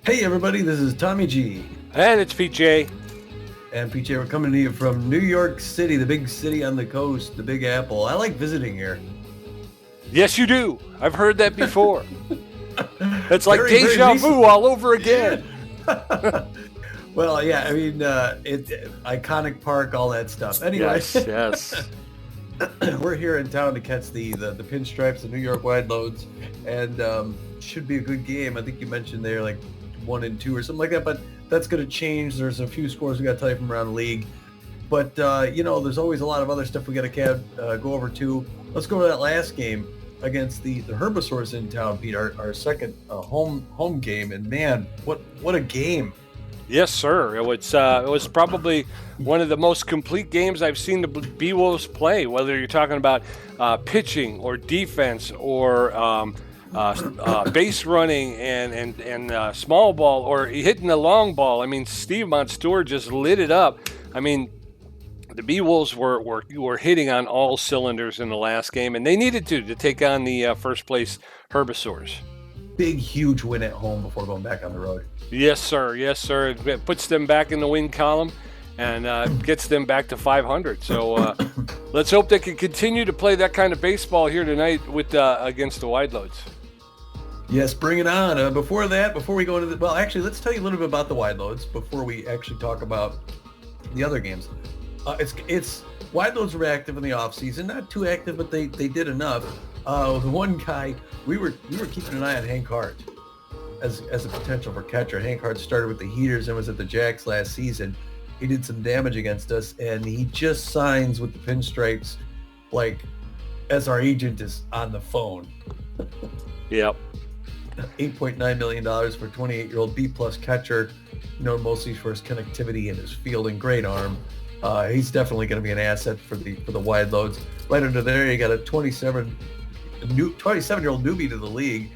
Hey everybody, this is Tommy G. And it's PJ. And PJ, we're coming to you from New York City, the big city on the coast, the Big Apple. I like visiting here. Yes, you do. I've heard that before. It's like Very deja vu recently. all over Yeah. again. Well, yeah, I mean, iconic park, all that stuff. Anyway, Yes, yes. we're here in town to catch the pinstripes, the New York Wideloads, and should be a good game. I think you mentioned they're like 1-2 or something like that, but that's going to change. There's a few scores we got to tell you from around the league. But, there's always a lot of other stuff we got to go over too. Let's go to that last game against the Herbisaurs in town, Pete, our second home game. And, man, what a game. Yes, sir. It was probably one of the most complete games I've seen the Beewolves play, whether you're talking about pitching or defense or base running and small ball or hitting the long ball. I mean, Steve Monstour just lit it up. I mean, the Beewolves were hitting on all cylinders in the last game, and they needed to take on the first place Herbisaurs. Big, huge win at home before going back on the road. Yes, sir. Yes, sir. It puts them back in the win column and gets them back to 500. So let's hope they can continue to play that kind of baseball here tonight with against the Wideloads. Yes, bring it on. Before we go into actually, let's tell you a little bit about the Wideloads before we actually talk about the other games. It's Wideloads were active in the off season, not too active, but they did enough. The one guy we were keeping an eye on, Hank Hart, as a potential for catcher. Hank Hart started with the Heaters and was at the Jacks last season. He did some damage against us, and he just signs with the Pinstripes, like as our agent is on the phone. Yep. $8.9 million for 28-year-old B-plus catcher, mostly for his connectivity and his fielding, great arm. He's definitely going to be an asset for the Wideloads. Right under there, you got a 27-year-old newbie to the league,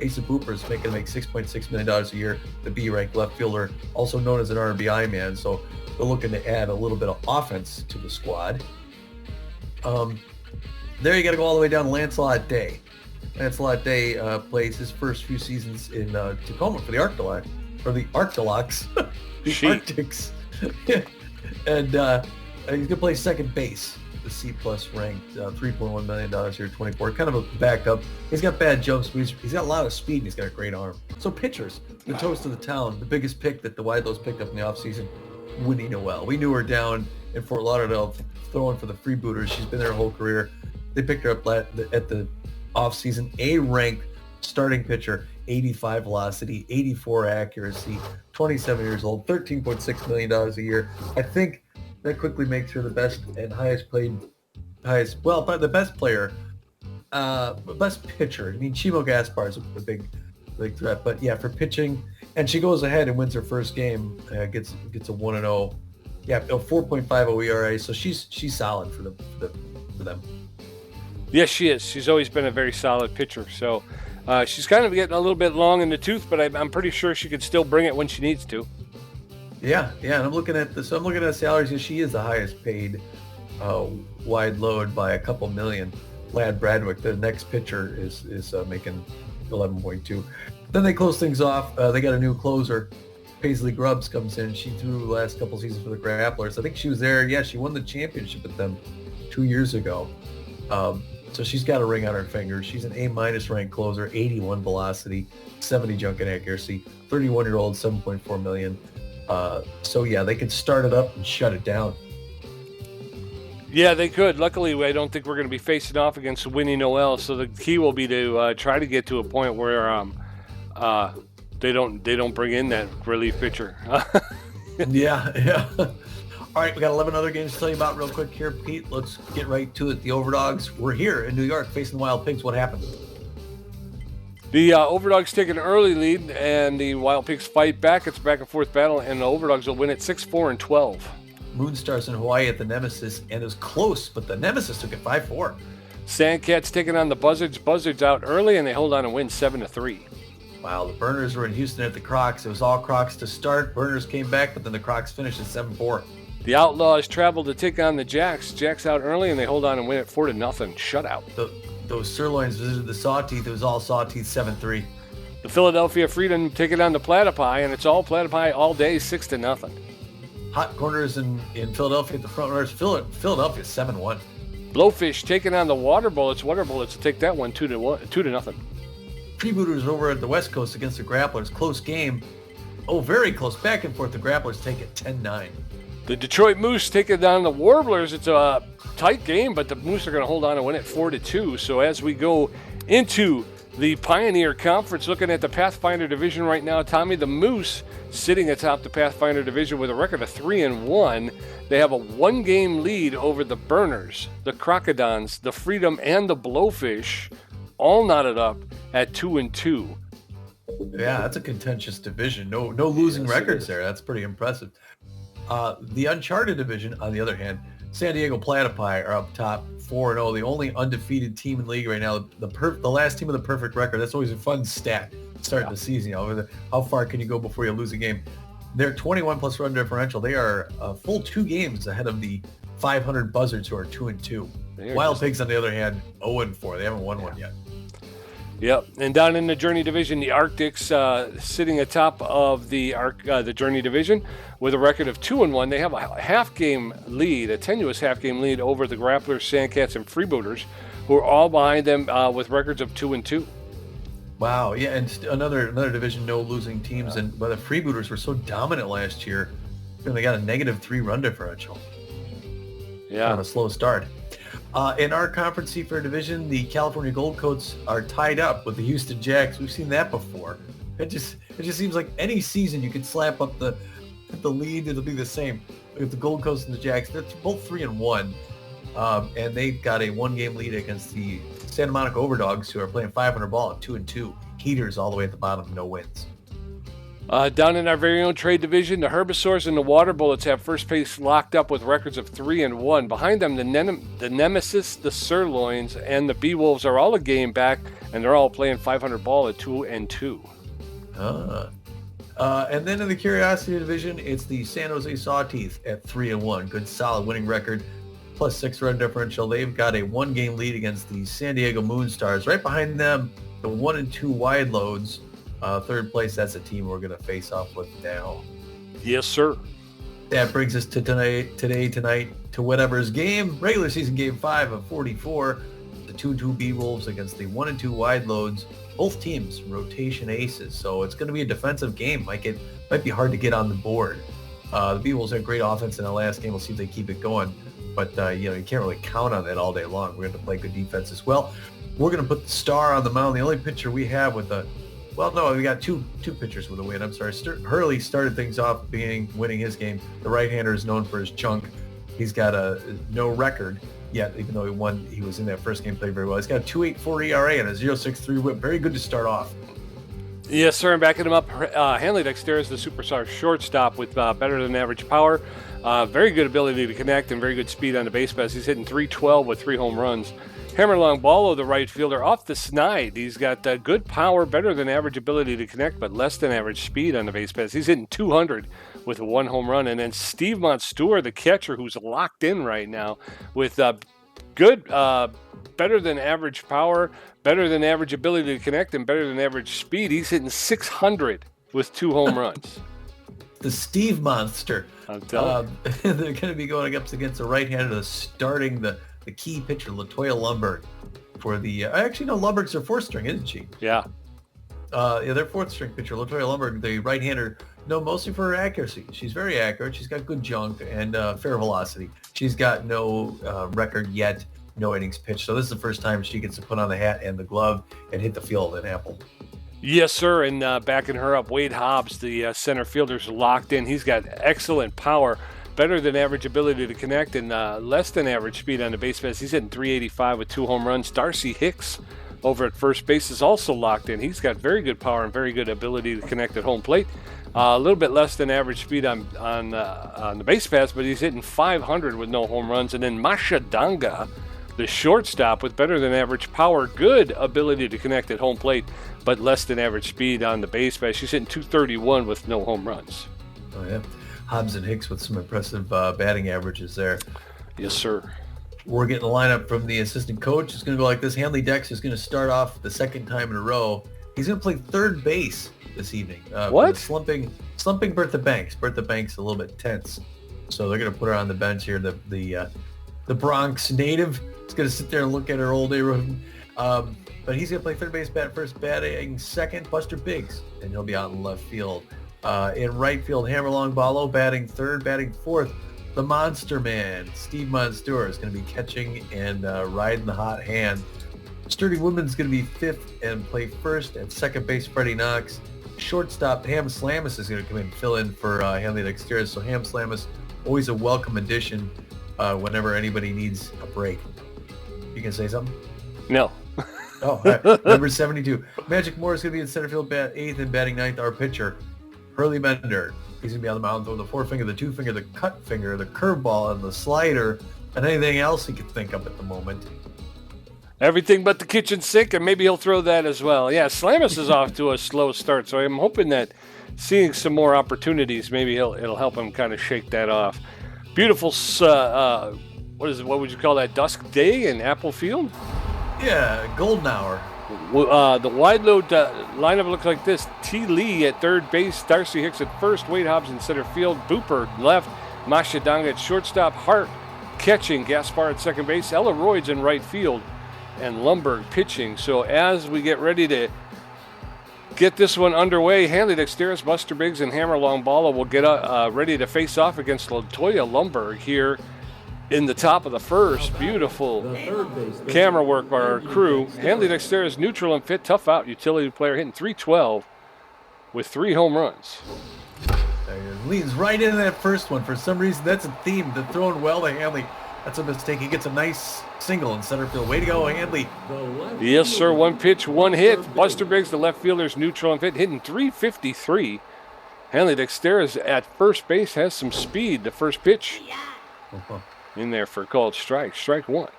Asa Booper's make $6.6 million a year. The B-ranked left fielder, also known as an RBI man. So they're looking to add a little bit of offense to the squad. There you got to go all the way down to Lancelot Day. Lancelot Day plays his first few seasons in Tacoma for the Arctolocs, the Arctics. And he's going to play second base, the C-plus ranked, $3.1 million here, 24. Kind of a backup. He's got bad jumps, but he's got a lot of speed, and he's got a great arm. So pitchers, the toast of the town, the biggest pick that the Wideloads picked up in the offseason, Winnie Noel. We knew her down in Fort Lauderdale throwing for the Freebooters. She's been there her whole career. They picked her up at the offseason, A-ranked starting pitcher, 85 velocity, 84 accuracy, 27 years old, $13.6 million a year. I think that quickly makes her the best and the best pitcher. I mean, Chimo Gaspar is a big threat, but yeah, for pitching, and she goes ahead and wins her first game, gets a 1-0, yeah, 4.50 ERA. So she's solid for them. Yes, she is. She's always been a very solid pitcher. So she's kind of getting a little bit long in the tooth, but I'm pretty sure she could still bring it when she needs to. Yeah, and I'm looking at salaries, and she is the highest paid wide load by a couple million. Lad Bradwick, the next pitcher, is making 11.2. Then they close things off. They got a new closer. Paisley Grubbs comes in. She threw the last couple seasons for the Grapplers. I think she was there. Yeah, she won the championship with them 2 years ago. So she's got a ring on her finger. She's an A- ranked closer, 81 velocity, 70 junk and accuracy, 31-year-old, 7.4 million. So yeah, they could start it up and shut it down. Yeah, they could. Luckily, I don't think we're going to be facing off against Winnie Noel. So the key will be to try to get to a point where they don't bring in that relief pitcher. Yeah. All right, we got 11 other games to tell you about real quick here, Pete. Let's get right to it. The Overdogs, we're here in New York facing the Wild Pigs. What happened? The Overdogs take an early lead, and the Wild Pigs fight back. It's a back-and-forth battle, and the Overdogs will win it 6-4 and 12. Moonstars in Hawaii at the Nemesis, and it was close, but the Nemesis took it 5-4. Sandcats taking on the Buzzards. Buzzards out early, and they hold on and win 7-3. Wow, the Burners were in Houston at the Crocs. It was all Crocs to start. Burners came back, but then the Crocs finished at 7-4. The Outlaws travel to take on the Jacks. Jacks out early, and they hold on and win it 4-0. Shutout. Those Sirloins visited the Sawteeth. It was all Sawteeth 7-3. the Philadelphia Freedom taking on the Platypi, and it's all Platypi all day, 6-0. Hot corners in Philadelphia at the front runners. Philadelphia 7-1. Blowfish taking on the Water Bullets. Water Bullets will take that one 2-0. Freebooters over at the West Coast against the Grapplers. Close game. Oh, very close. Back and forth. The Grapplers take it 10-9. The Detroit Moose taking down the Warblers. It's a tight game, but the Moose are going to hold on and win it 4-2. So as we go into the Pioneer Conference, looking at the Pathfinder Division right now, Tommy, the Moose sitting atop the Pathfinder Division with a record of 3-1. They have a 1-game lead over the Burners, the Crocodons, the Freedom, and the Blowfish, all knotted up at 2-2. Yeah, that's a contentious division. No losing records there. That's pretty impressive. The Uncharted Division, on the other hand, San Diego Platypi are up top 4-0, the only undefeated team in the league right now. The last team with the perfect record. That's always a fun stat starting the season. How far can you go before you lose a game? They're 21+ run differential. They are a full 2 games ahead of the 500 Buzzards, who are 2-2. Wild Pigs, on the other hand, 0-4. They haven't won one yet. Yep, and down in the Journey Division, the Arctics sitting atop of the Journey Division with a record of 2-1. They have a half-game lead, a tenuous half-game lead over the Grapplers, Sandcats, and Freebooters, who are all behind them with records of 2-2. Wow, yeah, and another division, no losing teams, but the Freebooters were so dominant last year, and they got a -3 run differential. Yeah, kind of a slow start. In our Conference C4 division, the California Gold Coats are tied up with the Houston Jacks. We've seen that before. It just seems like any season you could slap up the lead, it'll be the same. With the Gold Coast and the Jacks, they're both 3-1, and they've got a 1-game lead against the Santa Monica Overdogs, who are playing 500 ball at 2-2. Heaters all the way at the bottom, no wins. Down in our very own trade division, the Herbisaurs and the Water Bullets have first place locked up with records of 3-1. Behind them, the Nemesis, the Sirloins, and the Beewolves are all a game back, and they're all playing 500 ball at 2-2. And then in the Curiosity division, it's the San Jose Sawteeth at 3-1. Good, solid winning record, +6 run differential. They've got a 1-game lead against the San Diego Moonstars. Right behind them, the 1-2 Wideloads. Third place, that's a team we're going to face off with now. Yes, sir. That brings us to tonight, to whatever's game. Regular season game 5 of 44. The 2-2 Beewolves against the 1-2 Wideloads. Both teams rotation aces, so it's going to be a defensive game. Might be hard to get on the board. The Beewolves had great offense in the last game. We'll see if they keep it going. But you can't really count on that all day long. We're going to play good defense as well. We're going to put the star on the mound. The only pitcher we have with we got two pitchers with a win. I'm sorry. Hurley started things off winning his game. The right-hander is known for his chunk. He's got no record yet, even though he was in that first game, played very well. He's got a 2.84 ERA and a 0.63 whip. Very good to start off. Yes, sir. And backing him up, Hanley Dexter is the superstar shortstop with better than average power. Very good ability to connect and very good speed on the base paths. He's hitting .312 with 3 home runs. Hammerlong Ballo, the right fielder, off the snide. He's got good power, better than average ability to connect, but less than average speed on the base paths. He's hitting .200 with a 1 home run. And then Steve Monstour, the catcher, who's locked in right now with good, better than average power, better than average ability to connect, and better than average speed. He's hitting .600 with 2 home runs. The Steve Monster. I'm telling you. They're going to be going up against the right-hander starting the key pitcher, Latoya Lundberg, for the... actually, no, Lundberg's their 4th string, isn't she? Yeah. Their 4th string pitcher, Latoya Lundberg, the right-hander, mostly for her accuracy. She's very accurate. She's got good junk and fair velocity. She's got no record yet, no innings pitched. So this is the first time she gets to put on the hat and the glove and hit the field in Apple. Yes, sir. And backing her up, Wade Hobbs, the center fielder's locked in. He's got excellent power, better than average ability to connect, and less than average speed on the base paths. He's hitting .385 with 2 home runs. Darcy Hicks over at first base is also locked in. He's got very good power and very good ability to connect at home plate. A little bit less than average speed on the base paths, but he's hitting .500 with no home runs. And then Masha Danga, the shortstop, with better than average power, good ability to connect at home plate, but less than average speed on the base paths. She's hitting .231 with no home runs. Oh, yeah. Hobbs and Hicks with some impressive batting averages there. Yes, sir. We're getting a lineup from the assistant coach. It's going to go like this. Hanley Dex is going to start off the second time in a row He's going to play third base this evening. What? Slumping Bertha Banks. Bertha Banks a little bit tense, so they're going to put her on the bench here. The Bronx native is going to sit there and look at her old neighborhood. But he's going to play third base, bat first, batting second, Buster Biggs, and he'll be out in left field. In right field, Hammerlong Ballo batting third, batting fourth. The Monster Man, Steve Monstour, is going to be catching and riding the hot hand. Sturdy Woodman's going to be fifth and play first. At second base, Freddie Knox. Shortstop, Ham Slamus is going to come in and fill in for Hanley Dexteris. So Ham Slamus, always a welcome addition whenever anybody needs a break. You can say something? No. Oh, all right. Number 72. Magic Moore is going to be in center field, bat eighth, and batting ninth. Our pitcher, Hurley Bender. He's going to be on the mound throwing the forefinger, the two-finger, the cut finger, the curveball, and the slider, and anything else he could think of at the moment. Everything but the kitchen sink, and maybe he'll throw that as well. Yeah, Slamus is off to a slow start, so I'm hoping that seeing some more opportunities, maybe it'll help him kind of shake that off. Beautiful, what would you call that, dusk day in Apple Field? Yeah, golden hour. The wide load lineup looks like this. T. Lee at third base, Darcy Hicks at first, Wade Hobbs in center field, Booper left, Masha Donga at shortstop, Hart catching, Gaspar at second base, Ella Royds in right field, and Lumberg pitching. So as we get ready to get this one underway, Hanley Dexteris, Buster Biggs, and Hammerlong Ballo will get ready to face off against Latoya Lumberg here in the top of the first. Beautiful camera work by our crew. Hanley Dexteris, neutral and fit, tough out utility player, hitting .312 with 3 home runs. Leans right into that first one. For some reason, that's a theme. They're throwing well to Hanley. That's a mistake. He gets a nice single in center field. Way to go, Hanley. Yes, sir. 1 pitch, 1 hit. Buster Biggs, the left fielder's neutral and fit, hitting .353. Hanley Dexteris at first base has some speed. The first pitch in there for called strike. Strike one.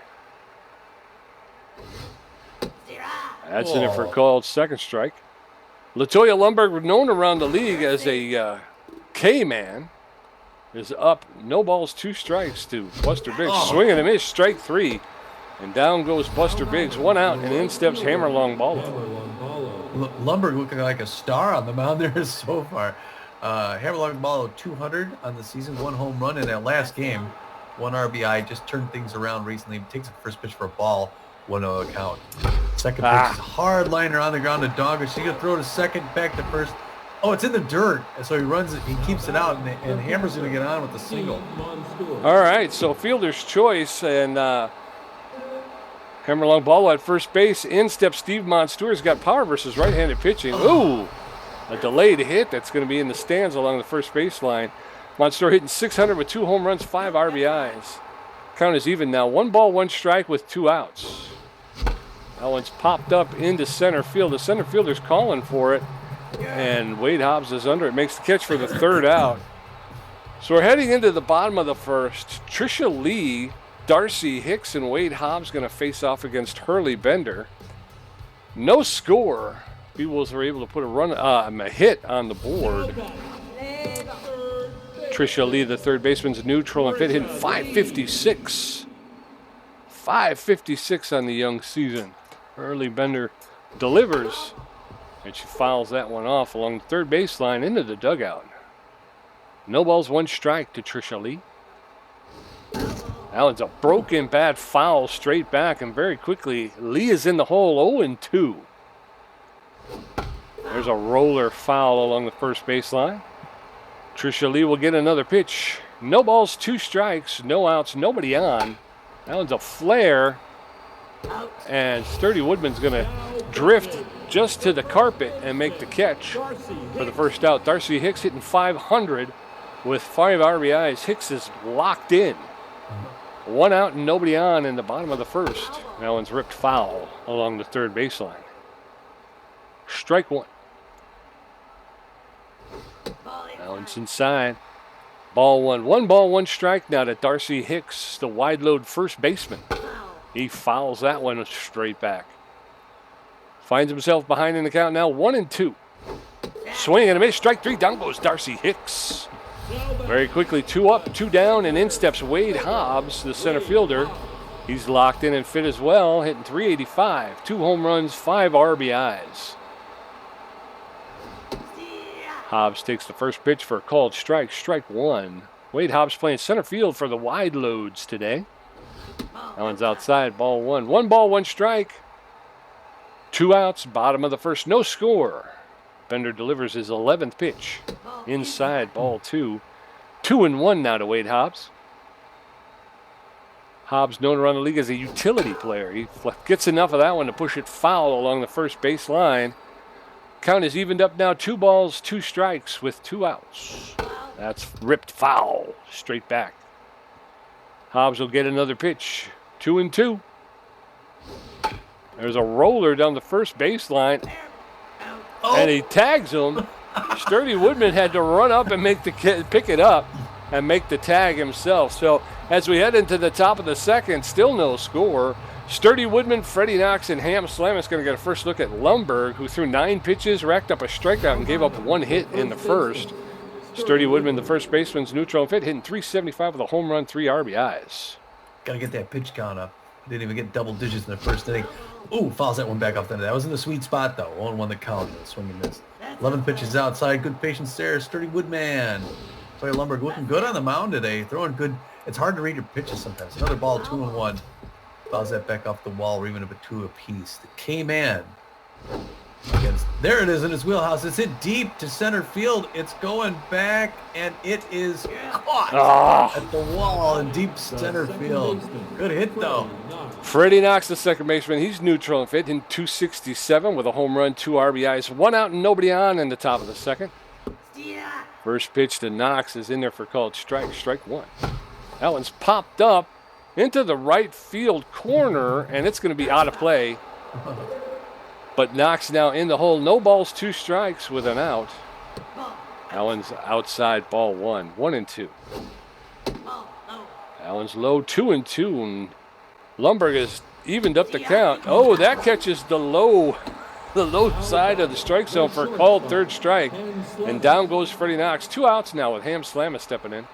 That's in it for called second strike. Latoya Lumberg, known around the league as a K-man, is up. No balls, 2 strikes to Buster Biggs. Swing and a miss, strike 3. And down goes Buster Biggs. 1 out, and in steps Hammerlong Ballo. Lumberg looking like a star on the mound there so far. Hammerlong Ballo 200 on the season, 1 home run in that last game. 1 RBI, just turned things around recently. Takes the first pitch for a ball, 1-0 count. Second pitch is hard liner on the ground to Dogger. She's going to throw to second, back to first. Oh, it's in the dirt. So he runs it, he keeps it out, and Hammer's going to get on with the single. All right, so fielder's choice, and Hammerlong Ballo at first base. In steps Steve Monstour. He's got power versus right-handed pitching. Ooh, a delayed hit that's going to be in the stands along the first baseline. Monstour hitting .600 with 2 home runs, 5 RBIs. Count is even now. 1 ball, 1 strike with 2 outs. That one's popped up into center field. The center fielder's calling for it, and Wade Hobbs is under it. Makes the catch for the 3rd out. So we're heading into the bottom of the first. Trisha Lee, Darcy Hicks, and Wade Hobbs going to face off against Hurley Bender. No score. Beewolves were able to put a hit on the board. Trisha Lee, the third baseman's neutral and fit, hitting .556. .556 on the young season. Hurley Bender delivers, and she fouls that one off along the third baseline into the dugout. No balls, 1 strike to Trisha Lee. That one's a broken bat foul straight back, and very quickly Lee is in the hole, 0-2. There's a roller foul along the first baseline. Trisha Lee will get another pitch. No balls, 2 strikes, no outs, nobody on. That one's a flare. And Sturdy Woodman's going to drift just to the carpet and make the catch for the first out. Darcy Hicks hitting .500 with 5 RBIs. Hicks is locked in. 1 out and nobody on in the bottom of the first. That one's ripped foul along the third baseline. Strike 1. That one's inside. Ball 1. 1 ball, 1 strike now to Darcy Hicks, the wide load first baseman. He fouls that one straight back. Finds himself behind in the count now, 1-2. Swing and a miss, strike 3. Down goes Darcy Hicks. Very quickly, 2 up, 2 down, and in steps Wade Hobbs, the center fielder. He's locked in and fit as well, hitting .385. 2 home runs, 5 RBIs. Hobbs takes the first pitch for a called strike, strike one. Wade Hobbs playing center field for the Wideloads today. That one's outside, ball one. 1 ball, 1 strike. 2 outs, bottom of the first, no score. Bender delivers his 11th pitch. Inside, ball 2. 2-1 now to Wade Hobbs. Hobbs known around the league as a utility player. He gets enough of that one to push it foul along the first base line. Count is evened up now, 2 balls, 2 strikes with 2 outs. That's ripped foul, straight back. Hobbs will get another pitch, 2-2. There's a roller down the first baseline, and he tags him. Sturdy Woodman had to run up and pick it up and make the tag himself. So as we head into the top of the second, still no score. Sturdy Woodman, Freddie Knox, and Ham Slamus going to get a first look at Lumberg, who threw 9 pitches, racked up a strikeout, and gave up 1 hit in the first. Sturdy Woodman, the first baseman's neutral and fit, hitting .375 with a home run, 3 RBIs. Got to get that pitch count up. Didn't even get double digits in the first inning. Ooh, fouls that one back off the end. That was in the sweet spot, though. 1-1 the count. Swing and miss. 11 pitches outside. Good patience there. Sturdy Woodman. Player Lumberg looking good on the mound today. Throwing good. It's hard to read your pitches sometimes. Another ball, 2-1. Fouls that back off the wall. We're even up at 2 apiece. The K-Man. There it is in his wheelhouse. It's hit deep to center field. It's going back, and it is caught at the wall in deep center field. Good hit, though. Freddie Knox, the second baseman, he's neutral and fit, in .267 with a home run, 2 RBIs, 1 out and nobody on in the top of the second. First pitch to Knox is in there for called strike, strike one. That one's popped up into the right field corner, and it's going to be out of play. But Knox now in the hole. No balls, 2 strikes with an out. That one's outside, ball 1. 1-2. That one's low, 2-2. And Lumberg has evened up the count. Oh, that catches the low side of the strike zone for a called third strike. And down goes Freddie Knox. 2 outs now with Ham Slamus stepping in.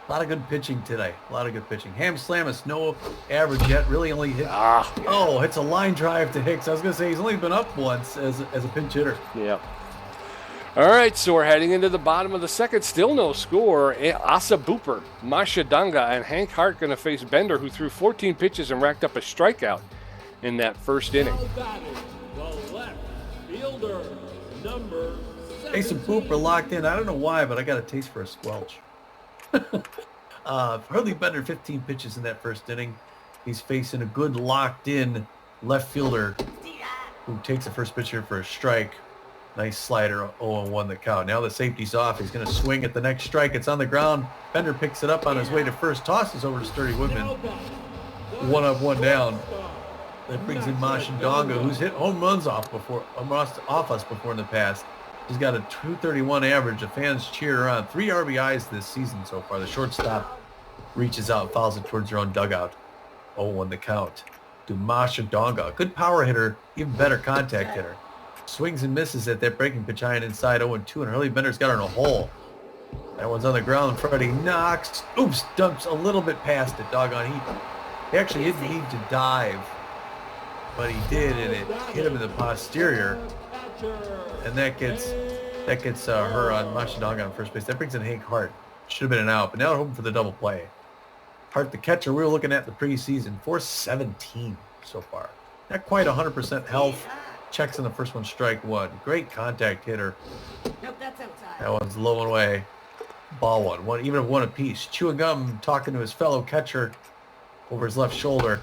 A lot of good pitching today. A lot of good pitching. Ham Slamus, no average yet. Really only hit. It's a line drive to Hicks. I was going to say he's only been up once as a pinch hitter. Yeah. All right, so we're heading into the bottom of the second. Still no score. Asa Booper, Masha Danga, and Hank Hart going to face Bender, who threw 14 pitches and racked up a strikeout in that first inning. Asa Booper locked in. I don't know why, but I got a taste for a squelch. Hurley Bender, 15 pitches in that first inning. He's facing a good locked-in left fielder who takes the first pitch here for a strike. Nice slider, 0-1 the count. Now the safety's off. He's going to swing at the next strike. It's on the ground. Bender picks it up on his way to first. Tosses over to Sturdy Woodman. 1 up, 1 down. That brings in Mashandonga, who's hit home runs off us before in the past. He's got a .231 average. The fans cheer on. 3 RBIs this season so far. The shortstop reaches out, fouls it towards their own dugout. 0-1 the count. To Mashandonga. Good power hitter, even better contact hitter. Swings and misses at that breaking pitch high and inside 0-2, and Hurley Bender's got her in a hole. That one's on the ground. Freddie Knox. Oops, dumps a little bit past it. Doggone. He actually didn't need to dive, but he did, and it hit him in the posterior. And that gets her on Mashandonga on first base. That brings in Hank Hart. Should have been an out, but now they're hoping for the double play. Hart, the catcher, we were looking at the preseason, 417 so far. Not quite 100% health. Checks in the first one, strike 1. Great contact hitter. Nope, that's outside. That one's low and away. Ball 1. Even 1 apiece. Chewing gum, talking to his fellow catcher over his left shoulder.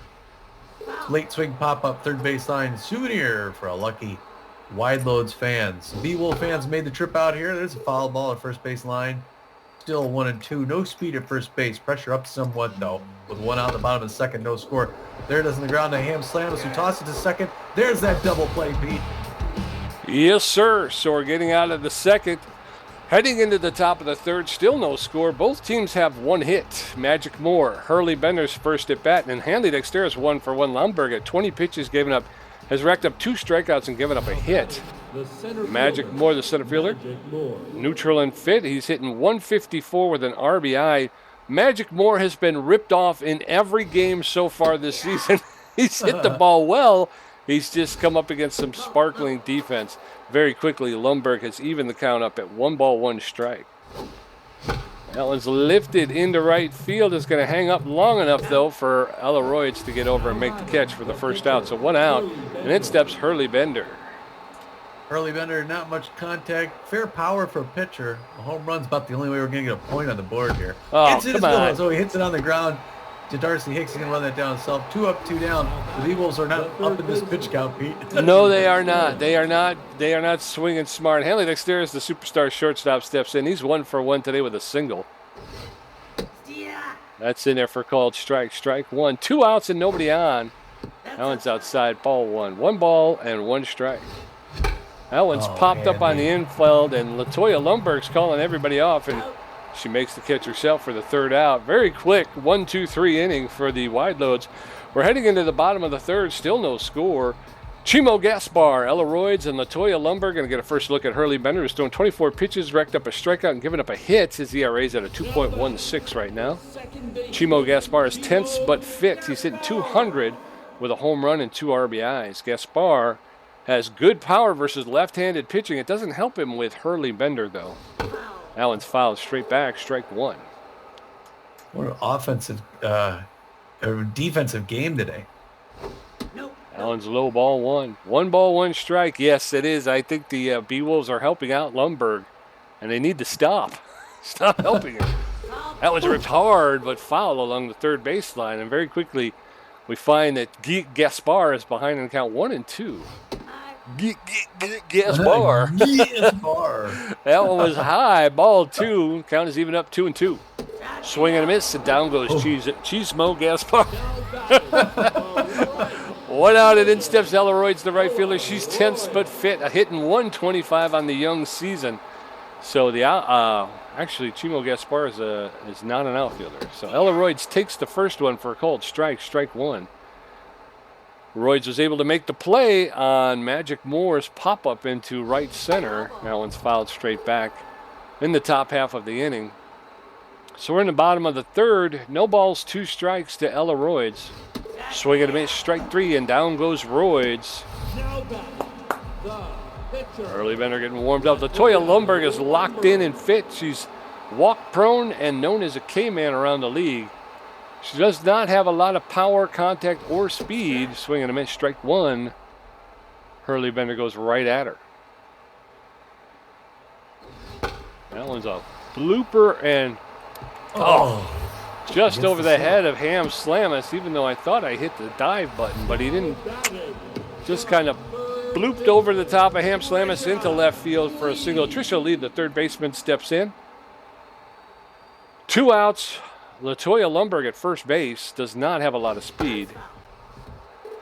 Late swing pop-up, third baseline. Souvenir for a lucky Wideloads fans. Beewolves fans made the trip out here. There's a foul ball at first base line. Still 1-2. No speed at first base. Pressure up somewhat, though. With 1 out in the bottom of the second, no score. There it is on the ground to Ham Slamus, who tosses to second. There's that double play, Pete. Yes, sir. So we're getting out of the second. Heading into the top of the third, still no score. Both teams have 1 hit. Magic Moore, Hurley Bender's first at bat, and Hanley Dexter's 1-for-1. Lumberg at 20 pitches has racked up 2 strikeouts and given up a hit. Magic Moore, the center fielder, neutral and fit. He's hitting .154 with an RBI. Magic Moore has been ripped off in every game so far this season. He's hit the ball well, He's just come up against some sparkling defense. Very quickly, Lundberg has evened the count up at 1 ball, 1 strike. That one's lifted into right field. It's going to hang up long enough, though, for Aylroyds to get over and make the catch for the first out. So 1 out, and in steps Hurley Bender. Hurley Bender, not much contact. Fair power for a pitcher. A home run's about the only way we're going to get a point on the board here. Oh, come on. So he hits it on the ground. To Darcy Hicks, he's going to run that down himself. 2 up, 2 down. The Beewolves are not up in this pitch count, Pete. No, they are not. They are not swinging smart. Hanley Dexterus, the superstar shortstop, steps in. He's 1 for 1 today with a single. That's in there for called strike. Strike 1. 2 outs and nobody on. That one's outside. Ball 1. 1 ball and 1 strike. That one's popped up on the infield, and Latoya Lundberg's calling everybody off, and she makes the catch herself for the 3rd out. Very quick 1-2-3 inning for the Wideloads. We're heading into the bottom of the 3rd. Still no score. Chimo Gaspar, Aylroyds, and Latoya Lundberg going to get a first look at Hurley Bender, who's thrown 24 pitches, racked up a strikeout, and given up a hit. His ERA is at a 2.16 right now. Chimo Gaspar is tense but fit. He's hitting 200 with a home run and 2 RBIs. Gaspar has good power versus left-handed pitching. It doesn't help him with Hurley Bender, though. That one's fouled straight back, strike 1. What an offensive, defensive game today. Allen's low ball 1. 1 ball, 1 strike. Yes, it is. I think the Beewolves are helping out Lundberg, and they need to stop. Stop helping him. That was ripped hard, but foul along the 3rd baseline, and very quickly we find that Gaspar is behind in the count 1-2. Gaspar. That one was high. Ball 2. Count is even up 2-2. Swing and a miss, and down goes Cheesemo Gaspar. 1 out, and in steps Aylroyds, the right fielder. She's tense but fit, hitting 125 on the young season. So the actually Chimo Gaspar is not an outfielder. So Aylroyds takes the first one for a called strike. Strike 1. Royds was able to make the play on Magic Moore's pop-up into right center. That one's fouled straight back in the top half of the inning. So we're in the bottom of the 3rd. No balls, 2 strikes to Aylroyds. Swing and a miss, strike 3, and down goes Royds. Hurley Bender getting warmed up. Latoya Lundberg is locked in and fit. She's walk-prone and known as a K-man around the league. She does not have a lot of power, contact, or speed. Swing and a miss, strike 1. Hurley Bender goes right at her. That one's a blooper, and just over the head of Ham Slamus, even though I thought I hit the dive button, but he didn't. Just kind of blooped over the top of Ham Slamus into left field for a single. Tricia Lee, the 3rd baseman, steps in. 2 outs. Latoya Lundberg at first base does not have a lot of speed.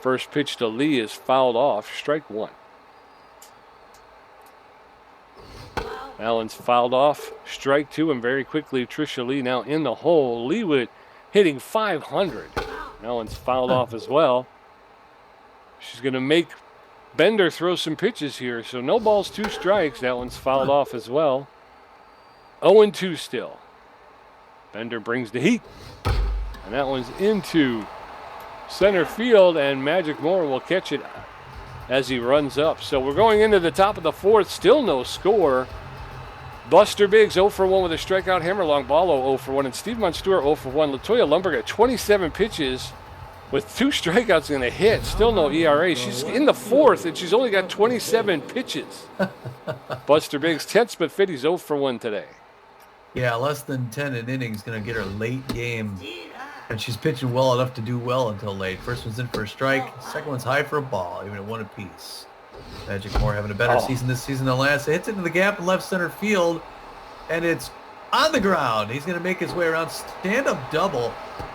First pitch to Lee is fouled off. Strike 1. Allen's fouled off. Strike 2, and very quickly Tricia Lee now in the hole. Lee with hitting 500. Allen's fouled off as well. She's going to make Bender throw some pitches here. So no balls, 2 strikes. That one's fouled off as well. 0-2 still. Bender brings the heat. And that one's into center field, and Magic Moore will catch it as he runs up. So we're going into the top of the 4th. Still no score. Buster Biggs 0 for 1 with a strikeout. Hammerlong Ballo 0 for 1. And Steve Monstewart 0 for 1. Latoya Lundberg at 27 pitches with 2 strikeouts and a hit. Still no ERA. She's in the 4th, and she's only got 27 pitches. Buster Biggs tense but fit. He's 0 for 1 today. Yeah, less than 10 an inning is going to get her late game. And she's pitching well enough to do well until late. First one's in for a strike. Second one's high for a ball, even at 1 apiece. Magic Moore having a better season this season than last. It hits into the gap in left center field, and it's on the ground. He's going to make his way around. Stand-up double.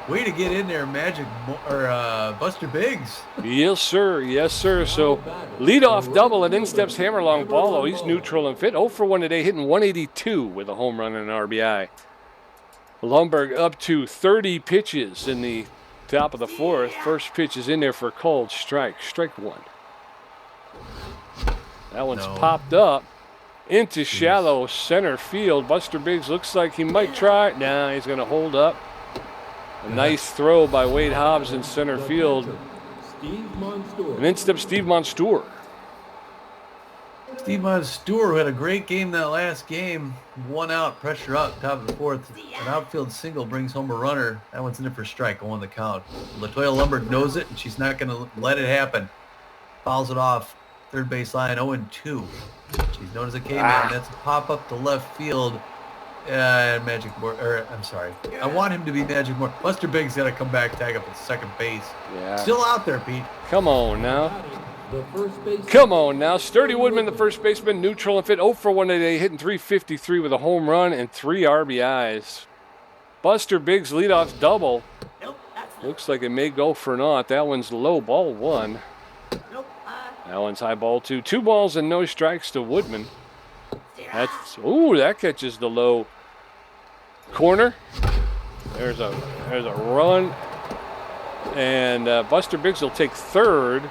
Way to get in there, Buster Biggs. Yes, sir. Yes, sir. So leadoff double, and in steps Hammerlong Ballo. He's neutral and fit. 0 for 1 today, hitting 182 with a home run and an RBI. Lundberg up to 30 pitches in the top of the 4th. First pitch is in there for a called strike. Strike 1. That one's popped up into shallow center field. Buster Biggs looks like he might try. Nah, he's going to hold up. A nice throw by Wade Hobbs in center field. And instead of Steve Monstour. Steve Monstour, who had a great game that last game, 1 out, pressure up, top of the 4th. An outfield single brings home a runner. That one's in it for strike, 1 the count. LaToya Lumberg knows it, and she's not going to let it happen. Fouls it off, third base line, 0-2. She's known as a K-Man. That's a pop up to left field. Magic Moore, I'm sorry. I want him to be Magic Moore. Buster Biggs got to come back, tag up at second base. Yeah. Still out there, Pete. Come on now. Come on now. Sturdy Woodman, the first baseman, neutral and fit. 0 for 1 today, hitting .353 with a home run and 3 RBIs. Buster Biggs leadoff double. Looks like it may go for naught. That one's low, ball 1. That one's high, ball 2. 2 balls and no strikes to Woodman. That catches the low corner. There's a run. And Buster Biggs will take third.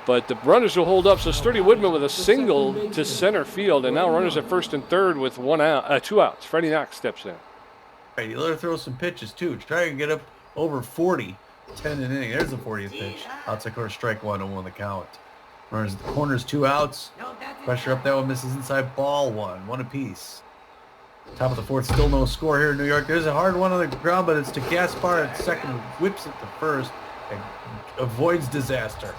But the runners will hold up. So Sturdy Woodman with a single to center field. And now runners at first and third with 2 outs. Freddie Knox steps in. Right, you let her throw some pitches, too. Try and get up over 40. 10 an inning. There's the 40th pitch. Outside corner, strike 1 and 1 the count. Runners at the corners, 2 outs. Pressure up, that one misses inside, ball 1 apiece. Top of the 4th, still no score here in New York. There's a hard one on the ground, but it's to Gaspar at second, whips it to first, and avoids disaster.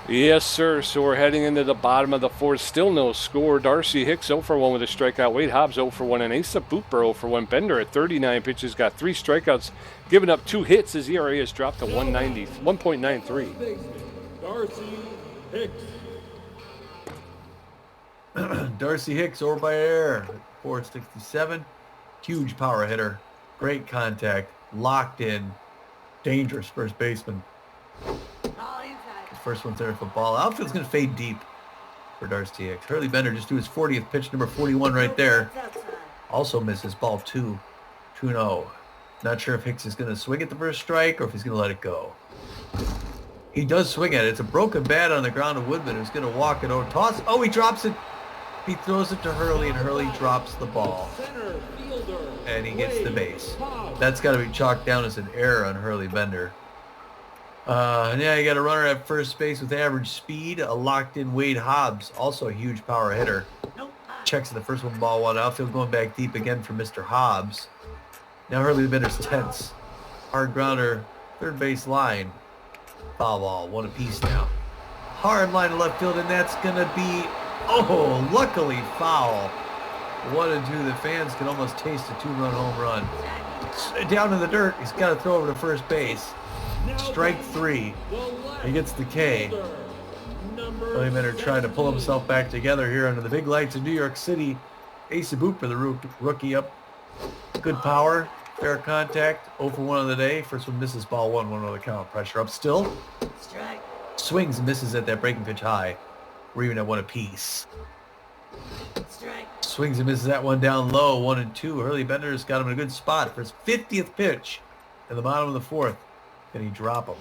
Yes, sir. So we're heading into the bottom of the 4th. Still no score. Darcy Hicks 0 for 1 with a strikeout. Wade Hobbs 0 for 1. And Asa Booper 0 for 1. Bender at 39 pitches got 3 strikeouts, giving up 2 hits. His ERA has dropped to 1.93. Darcy Hicks. Darcy Hicks over by air at 467. Huge power hitter. Great contact. Locked in. Dangerous first baseman. First one's there for ball. Outfield's going to fade deep for Darcy Hicks. Hurley Bender just threw his 40th pitch, number 41 right there. Also misses, ball 2. 2-0. Not sure if Hicks is going to swing at the first strike or if he's going to let it go. He does swing at it. It's a broken bat on the ground of Woodman, who's going to walk it over. Toss. Oh, he drops it. He throws it to Hurley, and Hurley drops the ball. And he gets the base. That's got to be chalked down as an error on Hurley Bender. Yeah, you got a runner at first base with average speed. A locked-in Wade Hobbs, also a huge power hitter. Checks the first one, ball 1. Outfield going back deep again for Mr. Hobbs. Now Hurley Bender's tense. Hard grounder, third base line. Foul ball, 1 apiece now. Hard line to left field, and that's going to be, luckily foul. 1-2. The fans can almost taste a 2-run home run. Down in the dirt, he's got to throw over to first base. Strike 3. He gets the K. Hurley Bender trying to pull himself back together here under the big lights of New York City. Asa Booper, the rookie, up. Good power. Fair contact. 0 for 1 on the day. First one misses, ball 1 on the count. Pressure up still. Strike. Swings and misses at that breaking pitch high. We're even at 1 apiece. Strike. Swings and misses that one down low. 1-2. Hurley Bender's got him in a good spot for his 50th pitch in the bottom of the 4th. Can he drop him?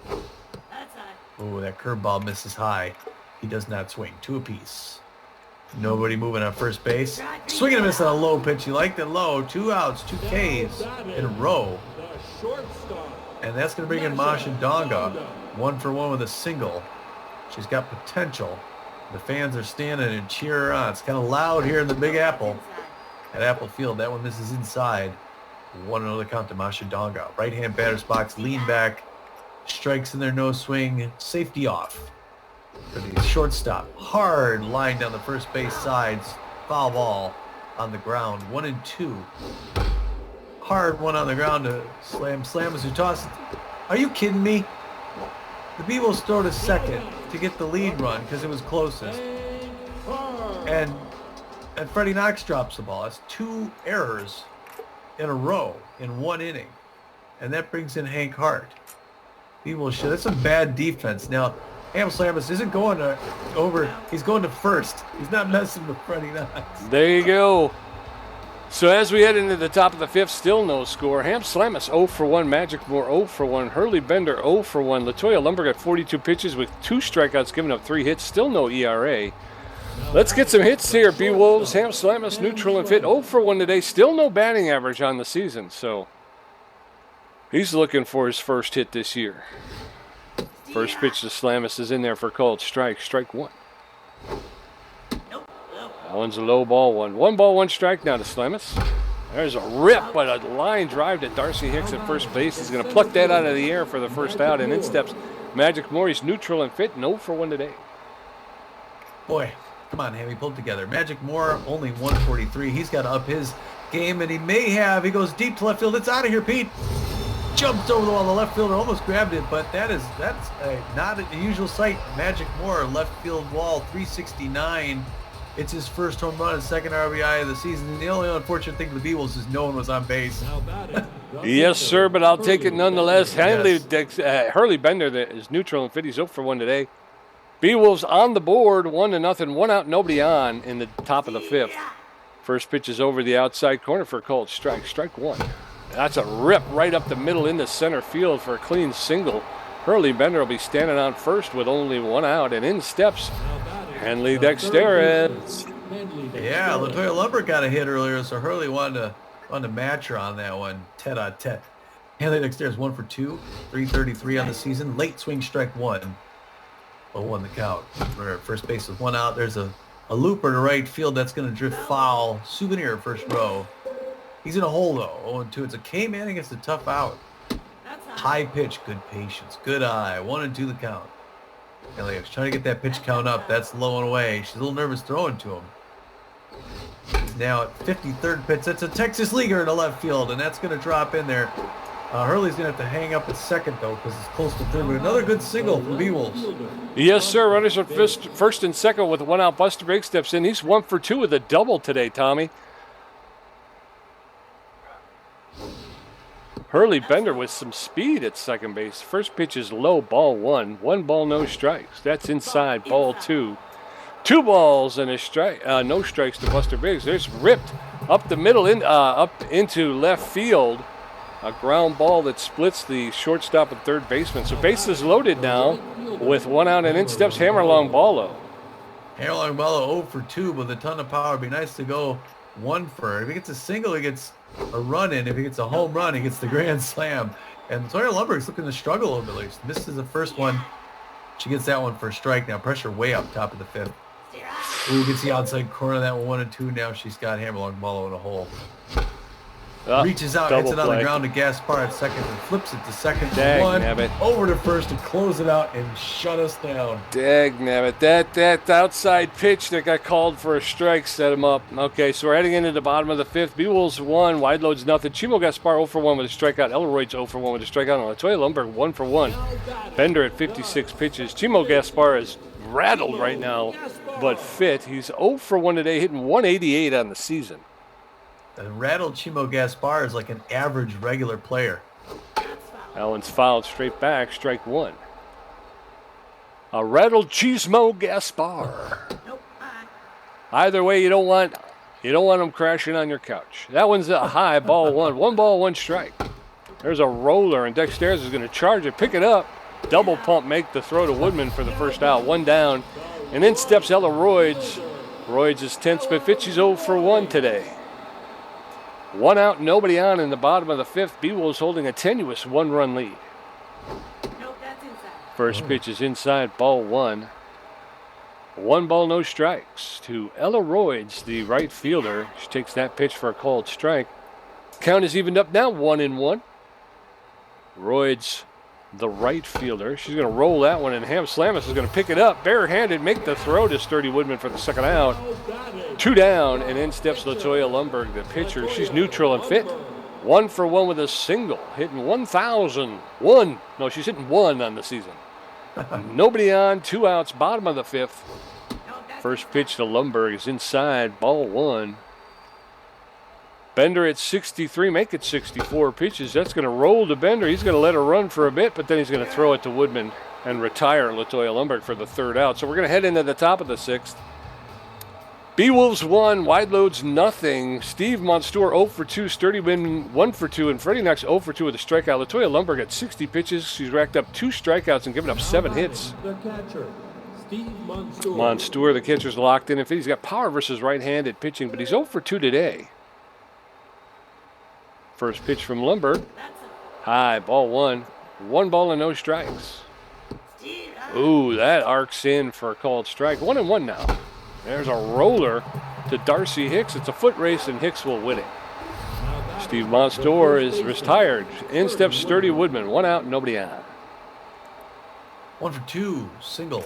That's high. Oh, that curveball misses high. He does not swing. 2 apiece. Nobody moving on first base. Swinging and missing a low pitch. He liked it low. 2 outs, 2 Ks in a row. And that's going to bring in Masha Donga. 1 for 1 with a single. She's got potential. The fans are standing and cheer her on. It's kind of loud here in the Big Apple at Apple Field. That one misses inside. 1-0 the count to Masha Donga. Right-hand batter's box, lean back. Strikes in there, no swing. Safety off for the shortstop. Hard line down the first base sides. Foul ball on the ground. 1-2. Hard one on the ground to slam. Slam as you toss it. Are you kidding me? The Beewolves throw to second to get the lead run because it was closest. And Freddie Knox drops the ball. That's 2 errors in a row in 1 inning. And that brings in Hank Hart. That's some bad defense. Now, Ham Slamus isn't going over. He's going to first. He's not messing with Freddie Knox. There you go. So as we head into the top of the 5th, still no score. Ham Slamus 0 for 1. Magic Moore 0 for 1. Hurley Bender 0 for 1. LaToya Lumberg got 42 pitches with 2 strikeouts, giving up 3 hits. Still no ERA. Let's get some hits here. Beewolves, Ham Slamus, neutral and fit. 0 for 1 today. Still no batting average on the season. So he's looking for his first hit this year. First pitch to Slamis is in there for called strike. Strike one. Nope. That one's a low ball one. 1 ball, 1 strike now to Slamis. There's a rip, but a line drive to Darcy Hicks at first base. He's going to pluck that out of the air for the first out, and in steps Magic Moore. He's neutral and fit. 0 for 1 today. Boy, come on, Hammy, pull it together. Magic Moore, only 143. He's got to up his game, and he may have. He goes deep to left field. It's out of here, Pete. Jumps over the wall. The left fielder almost grabbed it, but that's not a usual sight. Magic Moore, left field wall, 369. It's his first home run and second RBI of the season. And the only unfortunate thing for the Beewolves is no one was on base. Yes, sir, but I'll take it nonetheless. Hurley Bender that is neutral and fit. He's 0 for 1 today. Beewolves on the board, 1-0, 1 out, nobody on in the top of the 5th. First pitch is over the outside corner for a called strike. Strike one. That's a rip right up the middle into center field for a clean single. Hurley Bender will be standing on first with only 1 out, and in steps Henley Dexterez. Yeah, Latoya Lumber got a hit earlier, so Hurley wanted to match her on that one. Tete-a-tete. Henley Dexterez 1 for 2, 333 on the season. Late swing, strike one. 0-1 the count. First base with 1 out. There's a looper to right field that's going to drift foul. Souvenir first row. He's in a hole though. 0-2. It's a K-man against a tough out. High pitch, good patience, good eye. 1-2 the count. Henley's trying to get that pitch count up. That's low and away. She's a little nervous throwing to him. He's now at 53rd pitch. That's a Texas leaguer to left field, and that's going to drop in there. Hurley's going to have to hang up at second, though, because it's close to third. But another good single from Beewolves. Yes, sir. Runners at first and second with 1 out. Buster Briggs steps in. He's 1 for 2 with a double today, Tommy. Hurley Bender with some speed at second base. First pitch is low, ball 1. 1 ball, no strikes. That's inside, ball 2. 2 balls and a strike. No strikes to Buster Briggs. There's ripped up the middle, up into left field. A ground ball that splits the shortstop and third baseman. So bases loaded now with 1 out, and in steps Hammerlong Ballo. Hammerlong Ballo 0 for 2 with a ton of power. It'd be nice to go 1 for. If he gets a single, he gets a run in. If he gets a home run, he gets the grand slam. And Sawyer Lumberg's looking to struggle a little bit. This is the first one. She gets that one for a strike. Now pressure way up top of the 5th. Ooh, gets the outside corner of that one 1-2. Now she's got Hammerlong Ballo in a hole. Reaches out, hits it on the ground to Gaspar at second, and flips it to second. Over to first to close it out and shut us down. Dagnabbit. That outside pitch that got called for a strike set him up. Okay, so we're heading into the bottom of the 5th. Beewolves 1, Wideloads nothing. Chimo Gaspar 0 for 1 with a strikeout. Elroyd's 0 for 1 with a strikeout. And Latoya Lumberg 1 for 1. Bender at 56 pitches. Chimo Gaspar is rattled right now, but fit. He's 0 for 1 today, hitting 188 on the season. A rattled Chimo Gaspar is like an average regular player. That one's fouled straight back, strike one. A rattled Chismo Gaspar. Either way, you don't want him crashing on your couch. That one's a high, ball 1. 1 ball, 1 strike. There's a roller, and Dexterez is going to charge it, pick it up. Double pump, make the throw to Woodman for the first out. 1 down, and in steps Ella Royds. Royds is 10th, but Fitchy's 0 for 1 today. 1 out, nobody on in the bottom of the 5th. Beewolves holding a tenuous 1-run lead. Nope, that's inside. First pitch is inside, ball 1. 1 ball, no strikes to Ella Royds, the right fielder. She takes that pitch for a called strike. Count is evened up now, 1-1. Royds, the right fielder. She's going to roll that one, and Ham Slamis is going to pick it up. Barehanded, make the throw to Sturdy Woodman for the second out. 2 down, and in steps Latoya Lumberg, the pitcher. She's neutral and fit. 1 for 1 with a single, hitting 1,001. No, she's hitting 1 on the season. Nobody on, 2 outs, bottom of the 5th. First pitch to Lumberg is inside, ball 1. Bender at 63, make it 64 pitches. That's going to roll to Bender. He's going to let her run for a bit, but then he's going to throw it to Woodman and retire Latoya Lumberg for the 3rd out. So we're going to head into the top of the 6th. Beewolves 1, Wideloads nothing. Steve Monstour 0 for 2, Sturdy Woodman 1 for 2, and Freddie Knox 0 for 2 with a strikeout. Latoya Lumberg at 60 pitches. She's racked up 2 strikeouts and given up 7 hits. The catcher, Steve Monstour. Monstour, the catcher's locked in. He's got power versus right-handed pitching, but he's 0 for 2 today. First pitch from Lumberg. High, ball 1. 1 ball and no strikes. Ooh, that arcs in for a called strike. 1-1 now. There's a roller to Darcy Hicks. It's a foot race, and Hicks will win it. Steve Monstour is retired. In steps Sturdy Woodman. 1 out, nobody on. 1 for 2, single.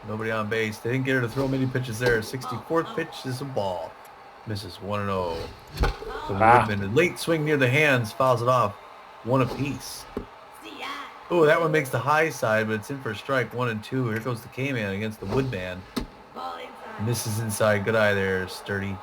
Nobody on base. They didn't get her to throw many pitches there. 64th pitch is a ball. Misses 1-0. So Woodman, a late swing near the hands, fouls it off. 1 apiece. Oh, that one makes the high side, but it's in for a strike. 1-2. Here goes the K-Man against the Woodman. Misses inside. Good eye there, Sturdy.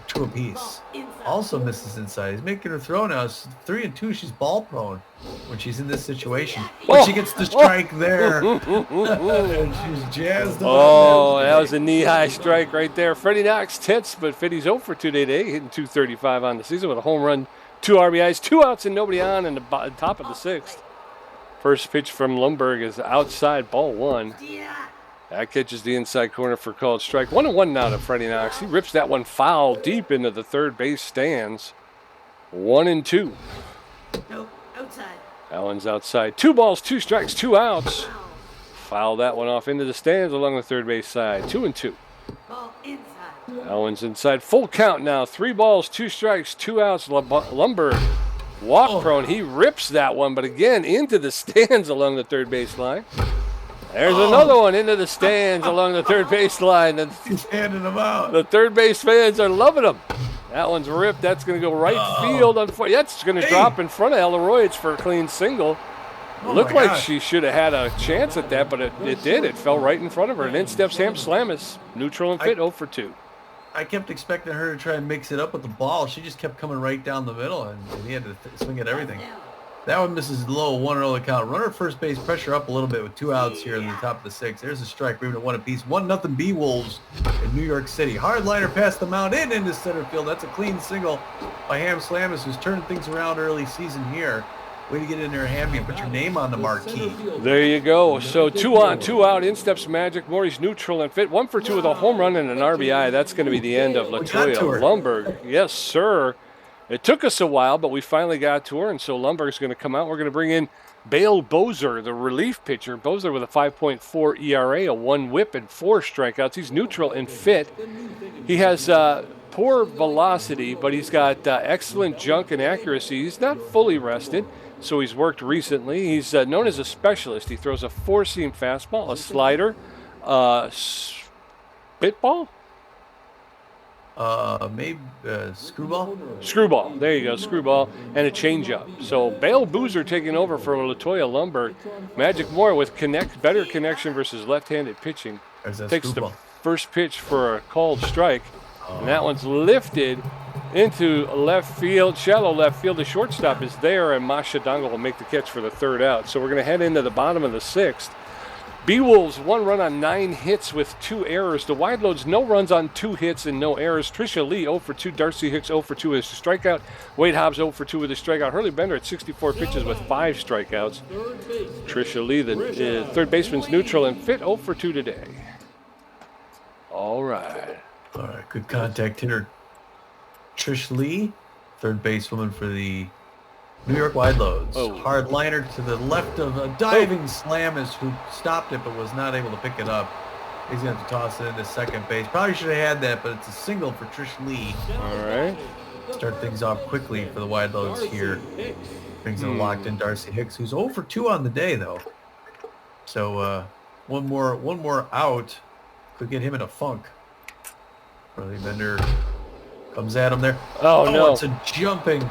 2 apiece. Also misses inside. He's making her throw now. It's 3-2. She's ball prone when she's in this situation. But she gets the strike there. And she's jazzed up. Oh, that was a knee-high strike right there. Freddie Knox tits, but Fitty's 0 for 2 today, hitting .235 on the season with a home run, 2 RBIs, 2 outs and nobody on in the top of the 6th. First pitch from Lundberg is outside, ball 1. That catches the inside corner for called strike. 1-1 now to Freddie Knox. He rips that one foul deep into the third base stands. 1-2. Nope, outside. That one's outside. 2 balls, 2 strikes, 2 outs. Foul that one off into the stands along the third base side. 2-2. Ball inside. That one's inside. Full count now. 3 balls, 2 strikes, 2 outs. Lundberg walk prone. He rips that one, but again into the stands along the third base line. There's another one into the stands along the third base line. He's handing them out. The third base fans are loving him. That one's ripped. That's going to go right field. That's going to drop in front of Elleroy. It's for a clean single. Looked like she should have had a chance at that, but it did. It fell right in front of her. And in steps Ham Slamus, neutral and fit, 0 for 2. I kept expecting her to try and mix it up with the ball. She just kept coming right down the middle, and he had to swing at everything. That one misses low, 1-0 the count. Runner at first base, pressure up a little bit with 2 outs here in the top of the 6th. There's a strike, we're even at 1 apiece. 1-0 Beewolves in New York City. Hard liner past the mound and into center field. That's a clean single by Ham Slamus, who's turning things around early season here. Way to get in there and hand me and put your name on the marquee. There you go. So 2 on, 2 out. In steps Magic. Morty's neutral and fit. 1 for 2 with a home run and an RBI. That's going to be the end of Latoya Lundberg. Yes, sir. It took us a while, but we finally got to her, and so Lundberg's going to come out. We're going to bring in Bale Bozer, the relief pitcher. Bozer with a 5.4 ERA, a 1 whip, and 4 strikeouts. He's neutral and fit. He has poor velocity, but he's got excellent junk and accuracy. He's not fully rested, so he's worked recently. He's known as a specialist. He throws a 4-seam fastball, a slider, spitball? Maybe screwball? Screwball. There you go. Screwball and a changeup. So Bale Boozer taking over for Latoya Lundberg. Magic Moore with better connection versus left-handed pitching. Takes screwball. the first pitch for a called strike. And that one's lifted into left field, shallow left field. The shortstop is there, and Masha Dongle will make the catch for the 3rd out. So we're going to head into the bottom of the 6th. Beewolves 1 run on 9 hits with 2 errors. The Wideloads, no runs on 2 hits and no errors. Tricia Lee 0 for 2. Darcy Hicks 0 for 2 with a strikeout. Wade Hobbs 0 for 2 with a strikeout. Hurley Bender at 64 pitches with 5 strikeouts. Tricia Lee, the third baseman's neutral and fit, 0 for 2 today. All right. Good contact hitter. Trish Lee, third basewoman for the New York Wideloads. Hard liner to the left of a diving Slamus who stopped it but was not able to pick it up. He's going to have to toss it into second base. Probably should have had that, but it's a single for Trish Lee. All right. Start things off quickly for the Wideloads here. Brings in locked in Darcy Hicks, who's 0 for 2 on the day, though. So one more out could get him in a funk. Hurley Bender comes at him there. Oh, no. It's a jumping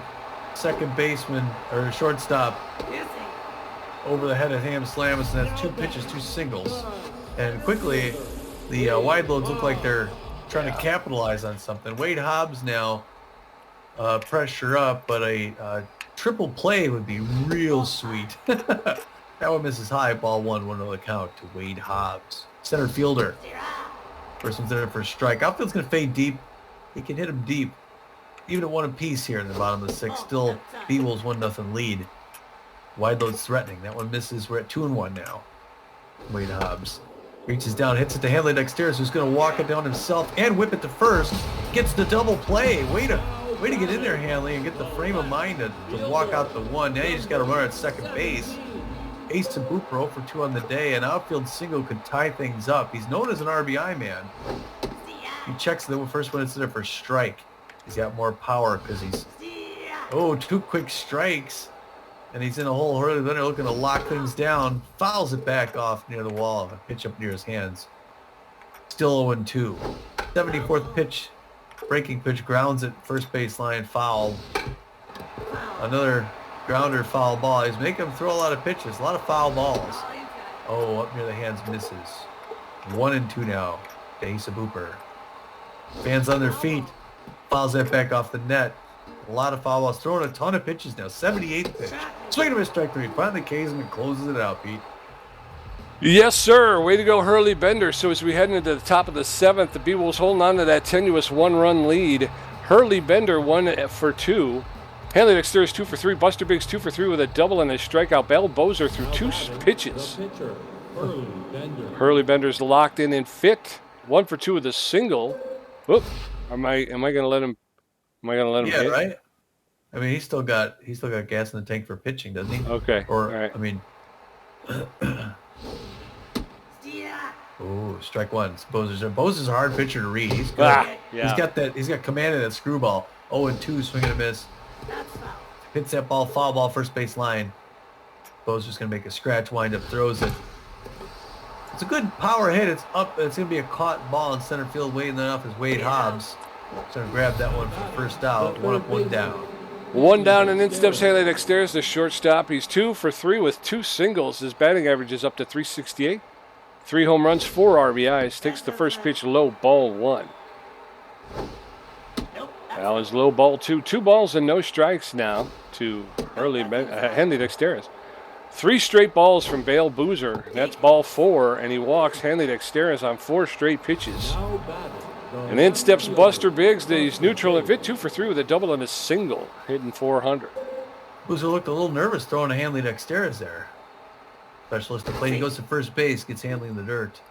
second baseman or shortstop over the head of Ham Slamus, and that's 2 pitches, 2 singles. And quickly, the Wideloads look like they're trying to capitalize on something. Wade Hobbs now pressure up, but a triple play would be real sweet. That one misses high, ball 1-1 the count to Wade Hobbs. Center fielder. First one's there for a strike. Outfield's going to fade deep. He can hit him deep. Even at 1 apiece here in the bottom of the 6th. Still, Beewolves 1-0 lead. Wideloads threatening. That one misses. We're at 2-1 now. Wade Hobbs reaches down, hits it to Hanley Dexterous, who's going to walk it down himself and whip it to first. Gets the double play. Way to get in there, Hanley, and get the frame of mind to walk out the 1. Now you just got to run at second base. Ace and Boop 0 for 2 on the day. An outfield single could tie things up. He's known as an RBI man. He checks the first one instead of for strike. He's got more power because he's... Oh, 2 quick strikes. And he's in a hole. Hurley Bender looking to lock things down. Fouls it back off near the wall. A pitch up near his hands. Still 0-2. 74th pitch. Breaking pitch grounds at first base line. Foul. Another grounder foul ball. He's making him throw a lot of pitches. A lot of foul balls. Oh, up near the hands misses. 1-2 now. To Ace Booper. Fans on their feet. Fouls that back off the net. A lot of foul balls. Throwing a ton of pitches now. 78th pitch. Swinging to a strike 3. Finally K's and closes it out, Pete. Yes, sir. Way to go, Hurley Bender. So as we head into the top of the 7th, the Beewolves holding on to that tenuous 1-run lead. Hurley Bender 1 for 2. Hanley Dexter is 2 for 3. Buster Biggs 2 for 3 with a double and a strikeout. Bell Bozer threw 2 pitches. Hurley Bender's locked in and fit. 1 for 2 with a single. Whoop. Am I gonna let him? Am I gonna let him? Yeah, hit? right. I mean, he's still got gas in the tank for pitching, doesn't he? Okay. Or all right. I mean. Oh, strike 1. Bozer's a hard pitcher to read. He's good. Yeah. He's got that. He's got command of that screwball. 0-2, swing and a miss. Hits that ball, foul ball, first base line. Bozer's gonna make a scratch windup, throws it. It's a good power hit. It's up. It's gonna be a caught ball in center field. Waiting that off is Wade Hobbs. He's gonna grab that one for first out. 1 up, 1 down. 1 down, and in steps Hanley Dexter, the shortstop. He's 2 for 3 with 2 singles. His batting average is up to .368. 3 home runs, 4 RBIs. Takes the first pitch low, ball 1. Now is low, ball 2. 2 balls and no strikes now to Hanley Dexter. 3 straight balls from Bale Boozer. That's ball 4, and he walks Hanley Dexter on 4 straight pitches. And in steps Buster Biggs. He's neutral and fit, 2 for 3 with a double and a single, hitting .400. Boozer looked a little nervous throwing a Hanley Dexter there. Specialist to plate. He goes to first base, gets Hanley in the dirt.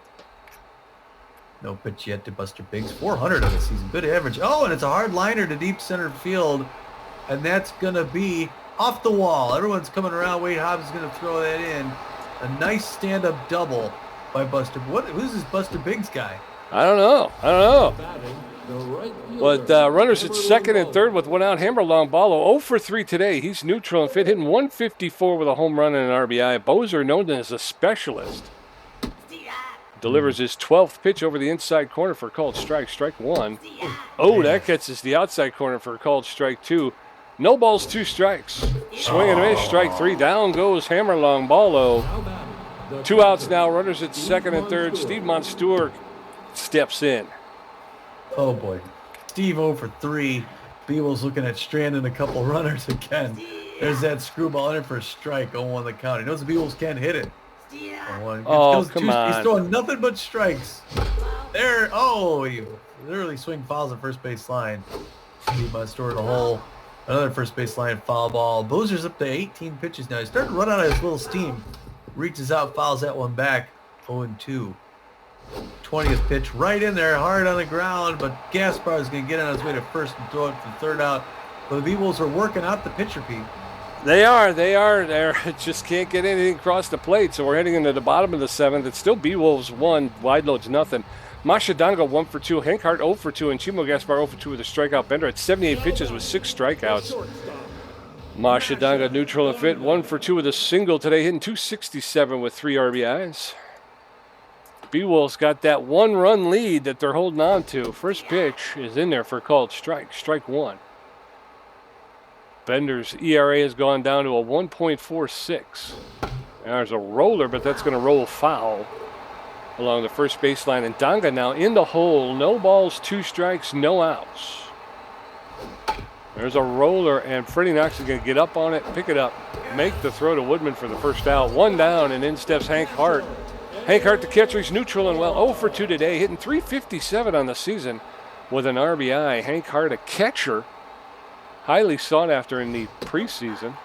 No pitch yet to Buster Biggs. 400 on the season. Good average. Oh, and it's a hard liner to deep center field. And that's going to be off the wall. Everyone's coming around. Wade Hobbs is going to throw that in. A nice stand-up double by Buster. Who's this Buster Biggs guy? I don't know. But runners at second and third with 1 out. Hammer long ball. 0 for 3 today. He's neutral and fit, hitting .154 with a home run and an RBI. Bozer, known as a specialist, delivers his 12th pitch over the inside corner for a called strike. Strike 1. Oh, that catches the outside corner for a called strike 2. No balls, 2 strikes. Swing and a miss. Strike 3. Down goes Hammer long ball. 2 outs now. Runners at second and third. Steve Monstour steps in. Oh, boy. Steve 0 for 3. Beewolves looking at stranding a couple runners again. There's that screwball in it for a strike. 0-1 the count. He knows the Beewolves can't hit it. Oh, come on. He's throwing nothing but strikes. There. Oh, he literally swing fouls at first base line. Steve Monstour in the hole. Another first base line foul ball. Bozer's up to 18 pitches now. He's starting to run out of his little steam. Reaches out, fouls that one back. 0-2. 20th pitch right in there, hard on the ground, but Gaspar is going to get on his way to first and throw it for third out. But the Beewolves are working out the pitcher, Pete. They are. They just can't get anything across the plate, so we're heading into the bottom of the 7th. It's still Beewolves 1, Wideloads nothing. Masha Dongo 1 for 2, Hank Hart 0 for 2, and Chimo Gaspar 0 for 2 with a strikeout. Bender at 78 pitches with 6 strikeouts. Masha Dongo neutral and fit, 1 for 2 with a single today, hitting .267 with 3 RBIs. Beewolves got that 1-run lead that they're holding on to. First pitch is in there for a called strike. Strike 1. Bender's ERA has gone down to a 1.46. There's a roller, but that's going to roll foul along the first baseline. And Donga now in the hole. No balls, 2 strikes, no outs. There's a roller, and Freddie Knox is going to get up on it, pick it up, make the throw to Woodman for the first out. 1 down, and in steps Hank Hart. Hank Hart, the catcher, he's neutral and well. 0 for 2 today, hitting .357 on the season with an RBI. Hank Hart, a catcher, highly sought after in the preseason.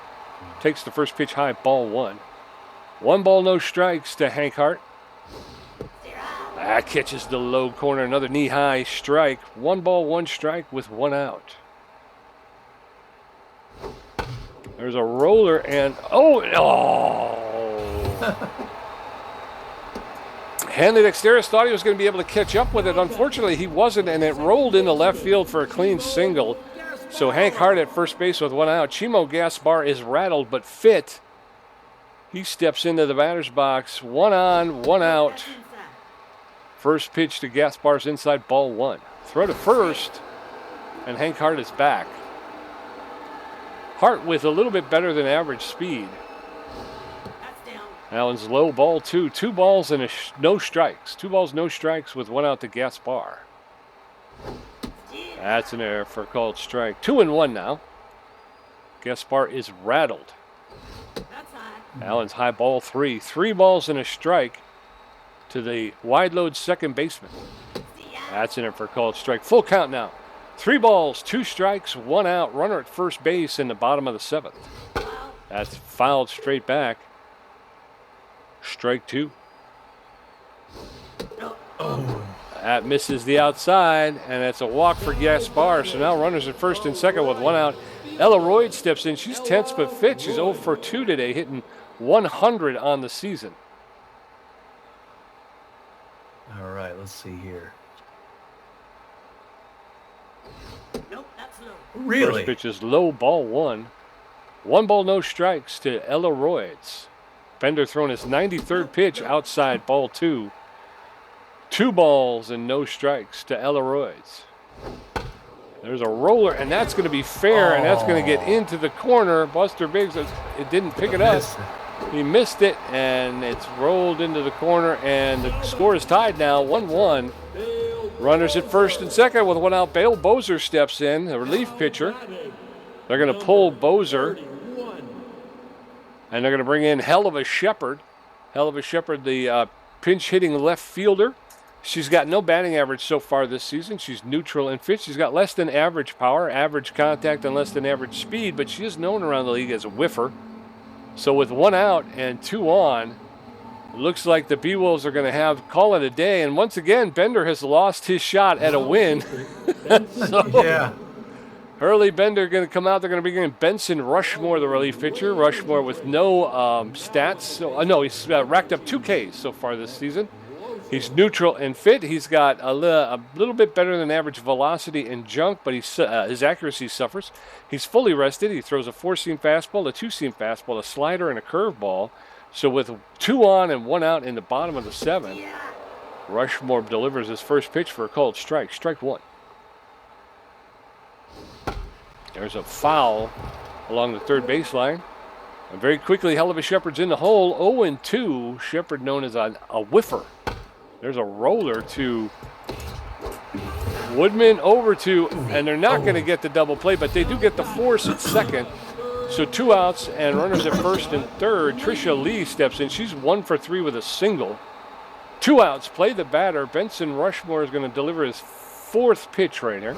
Takes the first pitch high, ball 1. 1 ball, no strikes to Hank Hart. Catches the low corner, another knee-high strike. 1 ball, 1 strike with 1 out. There's a roller and, oh, Hanley Dexteris thought he was going to be able to catch up with it. Unfortunately, he wasn't, and it rolled into left field for a clean single. So Hank Hart at first base with one out. Chimo Gaspar is rattled but fit. He steps into the batter's box. One on, one out. First pitch to Gaspar's inside, ball one. Throw to first, and Hank Hart is back. Hart with a little bit better than average speed. That one's low, ball two. 2 balls and no strikes. 2 balls, no strikes with one out to Gaspar. That's an error for a called strike. 2-1 now. Gaspar is rattled. That one's high, ball 3. 3 balls and a strike to the Wideloads second baseman. That's an error for a called strike. Full count now. 3 balls, 2 strikes, 1 out. Runner at first base in the bottom of the 7th. That's fouled straight back. Strike 2. That misses the outside, and it's a walk for Gaspar. So now runners at first and second with 1 out. Ella Royd steps in. She's tense but fit. She's 0 for 2 today, hitting 100 on the season. All right, let's see here. Nope, that's low. Really? First pitch is low, ball 1. 1 ball, no strikes to Ella Royds. Bender throwing his 93rd pitch outside, ball 2. 2 balls and no strikes to Ella Royds. There's a roller, and that's going to be fair, and that's going to get into the corner. Buster Biggs, it didn't pick it up. He missed it, and it's rolled into the corner, and the score is tied now, 1-1. Runners at first and second with 1 out. Bale Bozer steps in, the relief pitcher. They're going to pull Bozer, and they're going to bring in Hell of a Shepherd. Hell of a Shepherd, the pinch-hitting left fielder. She's got no batting average so far this season. She's neutral and fit. She's got less than average power, average contact, and less than average speed, but she is known around the league as a whiffer. So with 1 out and 2 on, looks like the Beewolves are going to call it a day. And once again, Bender has lost his shot at a win. Yeah. Hurley Bender going to come out. They're going to bring in Benson Rushmore, the relief pitcher. Rushmore with no stats. So, no, he's racked up 2 Ks so far this season. He's neutral and fit. He's got a little bit better than average velocity and junk, but his accuracy suffers. He's fully rested. He throws a 4-seam fastball, a 2-seam fastball, a slider, and a curveball. So with 2 on and 1 out in the bottom of the 7th, Rushmore delivers his first pitch for a called strike. Strike 1. There's a foul along the third baseline. And very quickly, Hell of a Shepherd's in the hole. 0-2. Shepherd known as a whiffer. There's a roller to Woodman over to, and they're not going to get the double play, but they do get the force at second. So 2 outs and runners at first and third. Tricia Lee steps in. She's 1 for 3 with a single. 2 outs. Play the batter. Benson Rushmore is going to deliver his 4th pitch right here.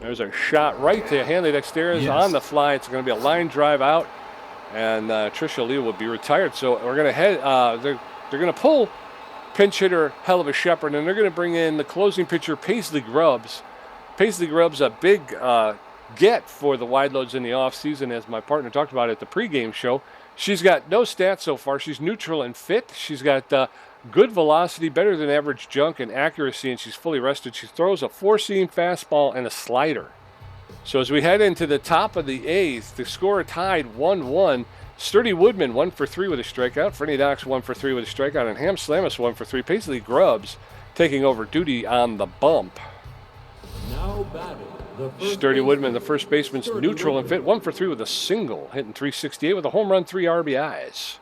There's a shot right to Hanley Dexteris on the fly. It's going to be a line drive out, and Tricia Lee will be retired. So we're going to head. They're going to pull pinch hitter Hell of a Shepherd, and they're going to bring in the closing pitcher Paisley Grubbs. Paisley Grubbs, a big get for the Wideloads in the offseason, as my partner talked about at the pregame show. She's got no stats so far. She's neutral and fit. She's got good velocity, better than average junk and accuracy, and she's fully rested. She throws a 4-seam fastball and a slider. So as we head into the top of the 8th, the score tied 1-1. Sturdy Woodman 1 for 3 with a strikeout. Freddie Knox 1 for 3 with a strikeout. And Ham Slamus 1 for 3. Paisley Grubbs taking over duty on the bump. Now batting, the first Sturdy baseman, Woodman, the first baseman's neutral and fit. 1 for 3 with a single. Hitting .368 with a home run, 3 RBIs.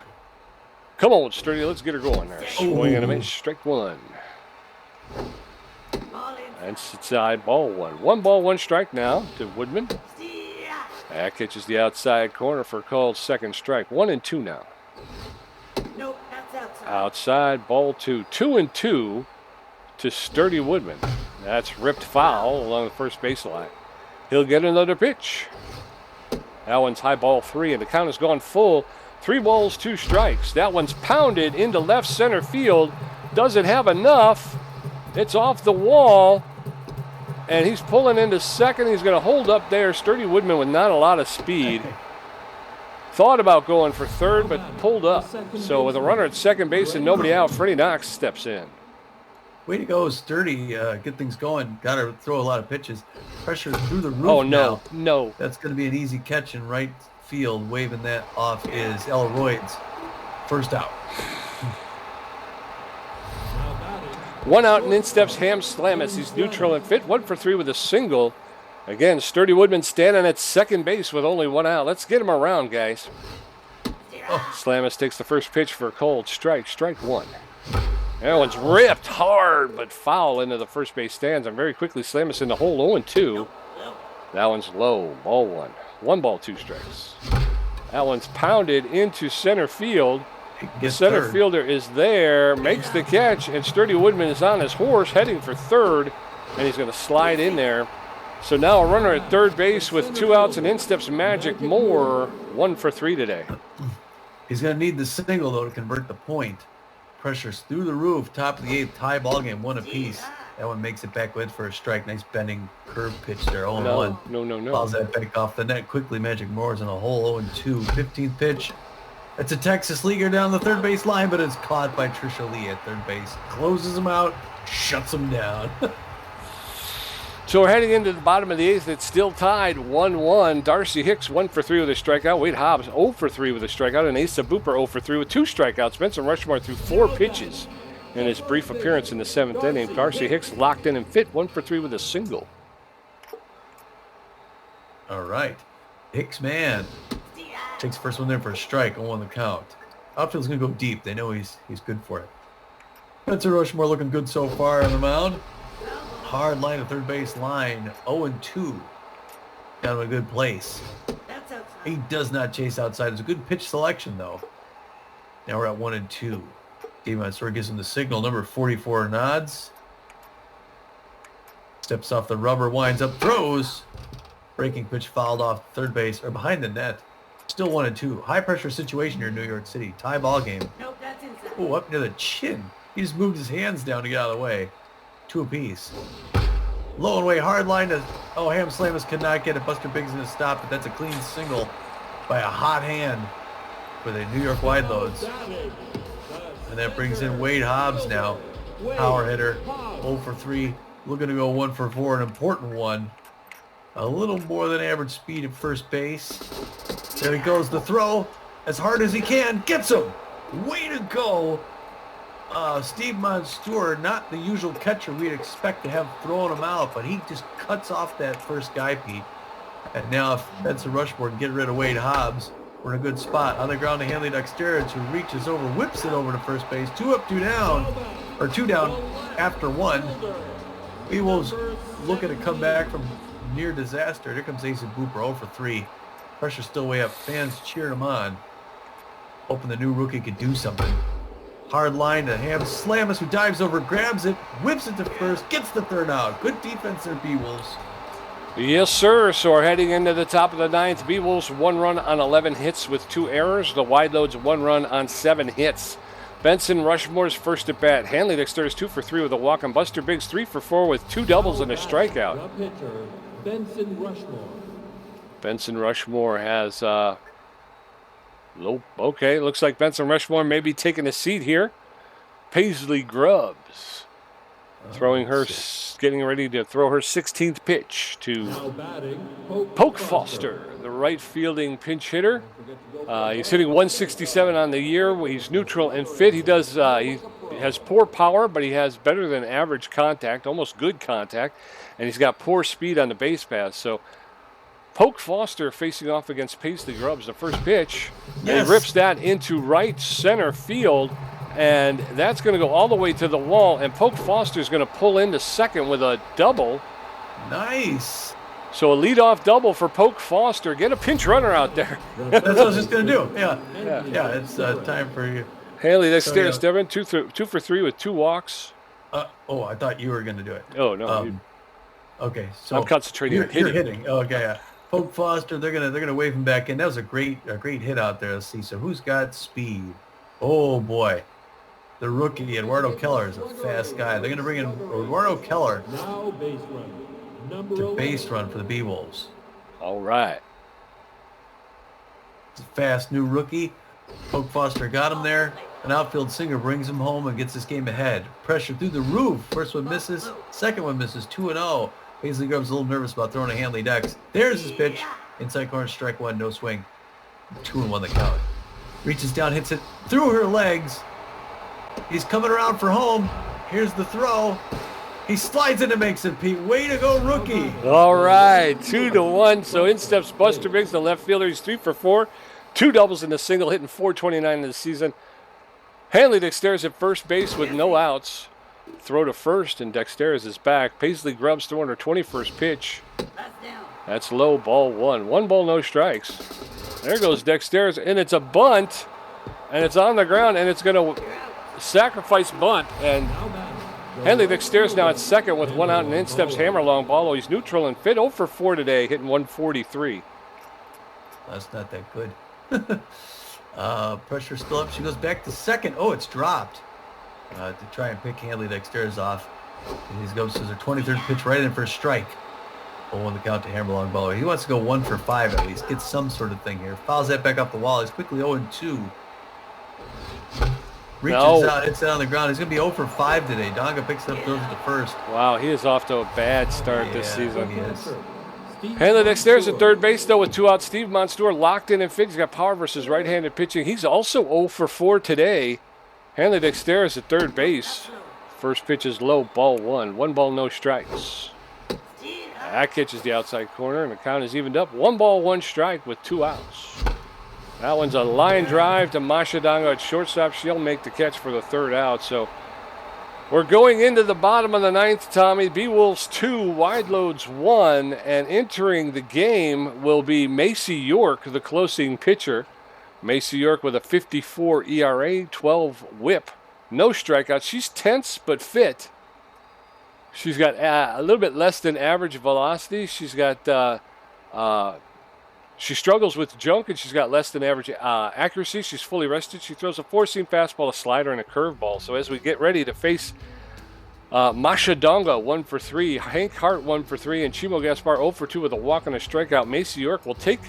Come on, Sturdy. Let's get her going there. Swing and a miss. Strike 1. And it's inside, ball 1. 1 ball, 1 strike now to Woodman. That catches the outside corner for a called second strike. 1-2 now. Nope, that's outside. Outside, ball 2. 2-2 to Sturdy Woodman. That's ripped foul along the first baseline. He'll get another pitch. That one's high, ball 3, and the count has gone full. 3 balls, 2 strikes. That one's pounded into left center field. Doesn't have enough. It's off the wall. And he's pulling into second. He's going to hold up there. Sturdy Woodman with not a lot of speed. thought about going for third, but pulled up. So with a runner at second base and nobody out, Freddie Knox steps in. Way to go, Sturdy. Get things going. Got to throw a lot of pitches. Pressure through the roof. Oh, no, now. no. That's going to be an easy catch in right field. Waving that off is Elroyd's. First out. One out and in steps Ham Slamus. He's neutral and fit. 1 for 3 with a single. Again, Sturdy Woodman standing at second base with only 1 out. Let's get him around, guys. Slamus takes the first pitch for a cold strike. Strike 1. That one's ripped hard, but foul into the first base stands. And very quickly, Slamus in the hole, 0-2. That one's low. Ball 1. 1 ball, 2 strikes. That one's pounded into center field. The center fielder is there, makes the catch, and Sturdy Woodman is on his horse heading for third, and he's going to slide in there. So now a runner at third base with 2 outs, and in steps Magic Moore, 1 for 3 today. He's going to need the single, though, to convert the point. Pressure's through the roof, top of the 8th, tie ball game, 1 apiece. That one makes it back with for a strike. Nice bending curve pitch there, 0-1. No. Fouls that back off the net quickly. Magic Moore's in a hole, 0-2. 15th pitch. It's a Texas leaguer down the third base line, but it's caught by Trisha Lee at third base. Closes him out, shuts him down. So we're heading into the bottom of the 8th. It's still tied 1-1. Darcy Hicks 1 for 3 with a strikeout. Wade Hobbs 0 for 3 with a strikeout. And Asa Booper 0 for 3 with 2 strikeouts. Benson Rushmore threw 4 pitches in his brief appearance in the 7th inning. Darcy Hicks locked in and fit 1 for 3 with a single. All right. Hicks man takes the first one there for a strike, 0 on the count. Outfield's going to go deep. They know he's good for it. Spencer Rushmore looking good so far on the mound. Hard line of third base line, 0-2. Down to a good place. He does not chase outside. It's a good pitch selection, though. Now we're at 1-2. Dave Sort gives him the signal. Number 44 nods. Steps off the rubber, winds up, throws. Breaking pitch fouled off third base, or behind the net. Still 1-2. High pressure situation here in New York City. Tie ball game. Nope, that's inside. Oh, up near the chin. He just moved his hands down to get out of the way. 2 apiece. Low and way, hard line to... Oh, Ham Slamus could not get it. Buster Biggs in a stop, but that's a clean single by a hot hand for the New York Wideloads. And that brings in Wade Hobbs now. Power hitter. 0 for 3. Looking to go 1 for 4. An important one. A little more than average speed at first base. There he goes. The throw. As hard as he can. Gets him. Way to go. Steve Monstour, not the usual catcher we'd expect to have thrown him out, but he just cuts off that first guy, Pete. And now if Benson Rushmore can get rid of Wade Hobbs, we're in a good spot. On the ground to Hanley Dexterich, who reaches over, whips it over to first base. 2 up, 2 down. Or 2 down after 1. Beewolves looking to come back from near disaster. Here comes Asa Booper, 0 for 3. Pressure still way up. Fans cheering him on. Hoping the new rookie could do something. Hard line to Ham Slamus, who dives over, grabs it, whips it to first, gets the third out. Good defense there, Beewolves. Yes, sir. So we're heading into the top of the 9th. Beewolves 1 run on 11 hits with 2 errors. The Wideloads 1 run on 7 hits. Benson Rushmore's first at bat. Hanley Dexter is 2 for 3 with a walk, and Buster Biggs 3 for 4 with 2 doubles and a strikeout. The pitcher, Benson Rushmore. Benson Rushmore has okay, looks like Benson Rushmore may be taking a seat here. Paisley Grubbs getting ready to throw her 16th pitch to Poke Foster, the right fielding pinch hitter. He's hitting 167 on the year. He's neutral and fit. He has poor power, but he has better than average contact, almost good contact, and he's got poor speed on the base paths. So Poke Foster facing off against Paisley Grubbs, the first pitch. Yes. And he rips that into right center field, and that's going to go all the way to the wall, and Poke Foster is going to pull into second with a double. Nice. So a leadoff double for Poke Foster. Get a pinch runner out there. That's what I was just going to do. Yeah, it's time for you. Haley, that's Steven, 2 for 3 with 2 walks. I thought you were going to do it. Oh, no. Okay, so I'm concentrating on hitting. You're hitting. Oh, okay, yeah. Poke Foster, they're gonna wave him back in. That was a great hit out there. Let's see. So who's got speed? Oh boy, the rookie Eduardo Keller is a fast guy. They're gonna bring in Eduardo Keller to base run for the Beewolves. All right. It's a fast new rookie. Poke Foster got him there. An outfield singer brings him home and gets this game ahead. Pressure through the roof. First one misses. Second one misses. 2-0. Paisley Grubb's a little nervous about throwing a Hanley Dex. There's his pitch. Inside corner, strike one, no swing. 2-1 the count. Reaches down, hits it through her legs. He's coming around for home. Here's the throw. He slides it and makes it, Pete. Way to go, rookie. All right, 2-1. So in steps Buster Biggs, the left fielder. He's 3 for 4. 2 doubles and a single, hitting .429 in the season. Hanley Dexter's at first base with no outs. Throw to first, and Dexter's is back. Paisley Grubb's throwing her 21st pitch. That's low, ball 1. 1 ball, no strikes. There goes Dexter's, and it's a bunt, and it's on the ground, and it's going to sacrifice bunt. And Hanley Dexter's now at second with 1 out, and in steps Hammer long ball. He's neutral and fit. 0 for 4 today, hitting .143. That's not that good. Pressure still up. She goes back to second. Oh, it's dropped. To try and pick Hanley Dexter's off. And he goes to her 23rd pitch right in for a strike. 0-1 the count to Hammer long ball. He wants to go 1 for 5 at least. Get some sort of thing here. Fouls that back off the wall. He's quickly 0-2. Reaches out, hits it on the ground. He's going to be 0 for 5 today. Donga picks it up, throws it to first. Wow, he is off to a bad start this season. He is. Hanley Dexter's at third base, though, with 2 outs. Steve Monstour locked in and fit. He's got power versus right-handed pitching. He's also 0 for 4 today. Hanley Dexter's at third base. First pitch is low, ball 1. 1 ball, no strikes. That catches the outside corner, and the count is evened up. 1 ball, 1 strike with 2 outs. That one's a line drive to Masha Dongo at shortstop. She'll make the catch for the 3rd out. So we're going into the bottom of the 9th, Tommy. Beewolves 2, Wideloads 1, and entering the game will be Macy York, the closing pitcher. Macy York with a 54 ERA, 12 whip, no strikeouts. She's tense but fit. She's got a little bit less than average velocity. She's got she struggles with junk, and she's got less than average accuracy. She's fully rested. She throws a 4-seam fastball, a slider, and a curveball. So as we get ready to face Masha Donga, 1 for 3, Hank Hart, 1 for 3, and Chimo Gaspar, 0 for 2 with a walk and a strikeout. Macy York will take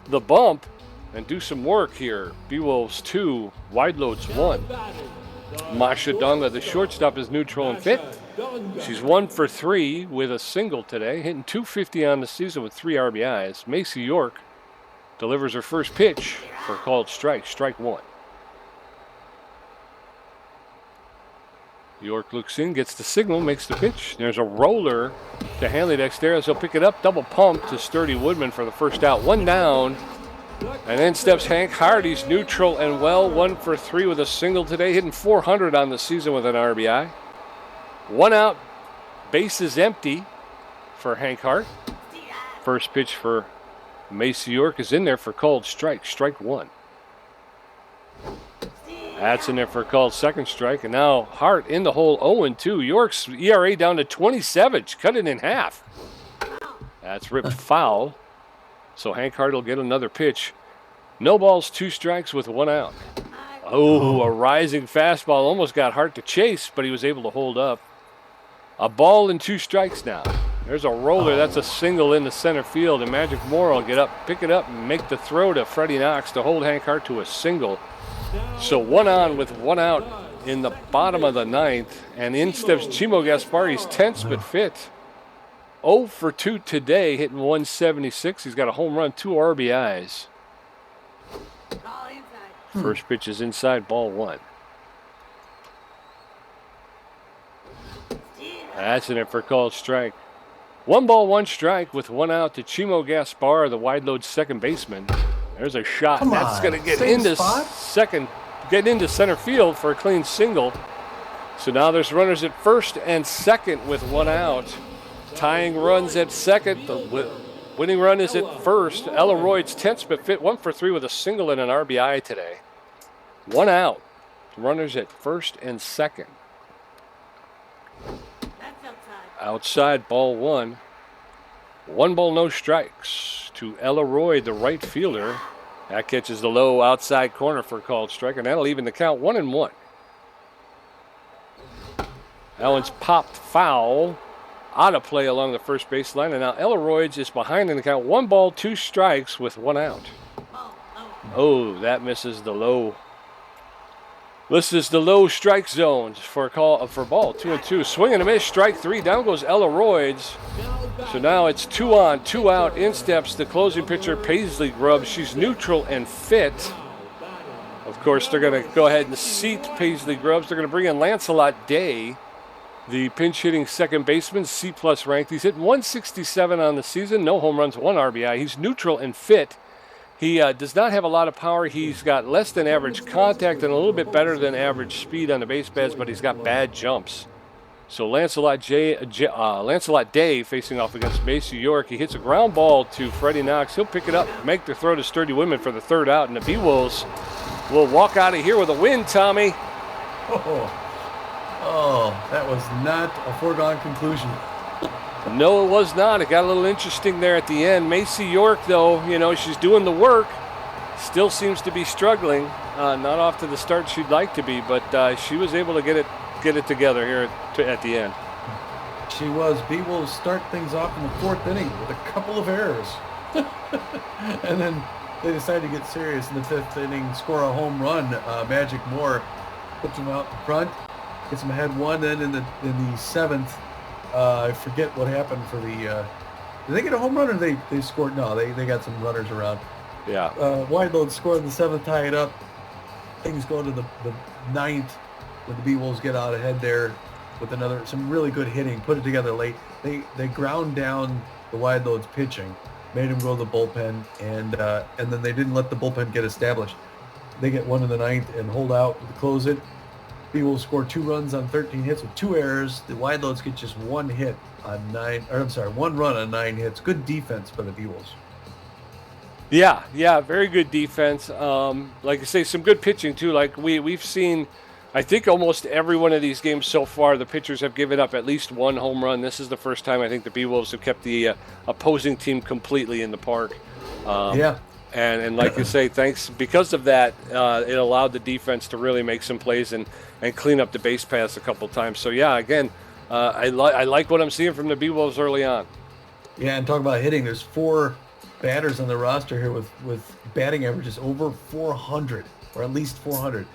the bump and do some work here. Beewolves 2, Wideloads 1. Masha Donga, the shortstop, is neutral and fit. She's 1 for 3 with a single today, hitting .250 on the season with 3 RBIs. Macy York delivers her first pitch for a called strike, strike 1. York looks in, gets the signal, makes the pitch. There's a roller to Hanley Dexter. He'll pick it up, double pump to Sturdy Woodman for the first out. 1 down. And then steps Hank Hart. He's neutral and well, 1 for 3 with a single today, hitting .400 on the season with an RBI. 1 out, base is empty for Hank Hart. First pitch for Macy York is in there for called strike, strike 1. That's in there for a called second strike, and now Hart in the hole 0-2. York's ERA down to 27. Cut it in half. That's ripped foul. So Hank Hart will get another pitch. No balls, 2 strikes with 1 out. Oh, a rising fastball. Almost got Hart to chase, but he was able to hold up. A ball and 2 strikes now. There's a roller. That's a single in the center field, and Magic Moore will get up, pick it up, and make the throw to Freddie Knox to hold Hank Hart to a single. So 1 on with 1 out in the bottom of the 9th, and in steps Chimo Gaspar. He's tense but fit. 0 for 2 today, hitting .176. He's got a home run, 2 RBIs. First pitch is inside, ball 1. That's in it for called strike. 1 ball, 1 strike with 1 out to Chimo Gaspar, the Wideloads second baseman. There's a shot. That's going to get into into center field for a clean single. So now there's runners at first and second with 1 out. Tying runs at second. The winning run is at first. Ella Royd's tense but fit, 1 for 3 with a single and an RBI today. 1 out. Runners at first and second. Outside, ball 1. 1 ball, no strikes to Ella Royd, the right fielder. That catches the low outside corner for a called strike, and that'll even the count 1-1. That one's popped foul. Out of play along the first baseline, and now Ella Royd is behind in the count. 1 ball, 2 strikes with 1 out. Oh, that misses the low. This is the low strike zones for ball 2-2. Swing and a miss, strike 3. Down goes Elleroids. So now it's 2 on, 2 out. In steps the closing pitcher, Paisley Grubbs. She's neutral and fit. Of course, they're going to go ahead and seat Paisley Grubbs. They're going to bring in Lancelot Day, the pinch hitting second baseman, C+ ranked. He's hit 167 on the season, no home runs, 1 RBI. He's neutral and fit. He does not have a lot of power. He's got less than average contact and a little bit better than average speed on the base paths, but he's got bad jumps. So Lancelot Day facing off against Macy York. He hits a ground ball to Freddie Knox. He'll pick it up, make the throw to Sturdy Women for the 3rd out, and the Beewolves will walk out of here with a win, Tommy. Oh, that was not a foregone conclusion. No, it was not. It got a little interesting there at the end. Macy York, though, she's doing the work. Still seems to be struggling. Not off to the start she'd like to be, but she was able to get it together here at the end. She was. Beewolves start things off in the 4th inning with a couple of errors. And then they decided to get serious in the 5th inning, score a home run. Magic Moore puts them out in front, gets them ahead 1. Then in the 7th, I forget what happened for the. Did they get a home run or they scored? No, they got some runners around. Yeah. Wideloads scored in the 7th, tie it up. Things go to the 9th, when the Beewolves get out ahead there with some really good hitting, put it together late. They ground down the Wideloads pitching, made them go to the bullpen, and then they didn't let the bullpen get established. They get 1 in the 9th and hold out to close it. Beewolves score 2 runs on 13 hits with 2 errors. The Wideloads get just 1 run on 9 hits. Good defense by the Beewolves. Yeah, very good defense. Like I say, some good pitching too. Like we've seen, I think almost every one of these games so far, the pitchers have given up at least 1 home run. This is the first time I think the Beewolves have kept the opposing team completely in the park. And like you say, because of that, it allowed the defense to really make some plays and clean up the base paths a couple times. So yeah, again, I like what I'm seeing from the Beewolves early on. Yeah, and talk about hitting. There's 4 batters on the roster here with batting averages over 400, or at least 400.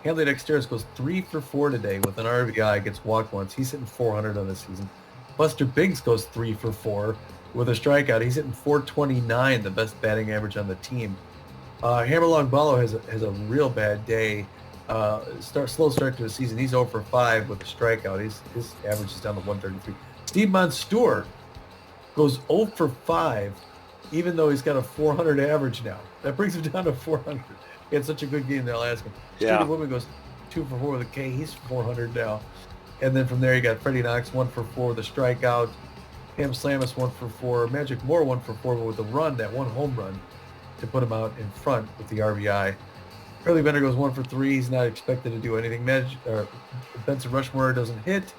Hanley Dexteris goes 3 for 4 today with an RBI, gets walked once. He's hitting 400 on the season. Buster Biggs goes 3 for 4 with a strikeout. He's hitting 429, the best batting average on the team. Hammerlong Ballo has a real bad day. Slow start to the season. He's 0 for 5 with a strikeout. His average is down to 133. Steve Monstour goes 0 for 5, even though he's got a 400 average now. That brings him down to 400. He had such a good game there last game. Yeah. Stuart Woodman goes 2 for 4 with a K. He's 400 now. And then from there, you got Freddie Knox 1 for 4 with a strikeout. Ham Slamus 1 for 4. Magic Moore 1 for 4, but with the run, that 1 home run to put him out in front with the RBI. Hurley Bender goes 1 for 3. He's not expected to do anything. Benson Rushmore doesn't hit.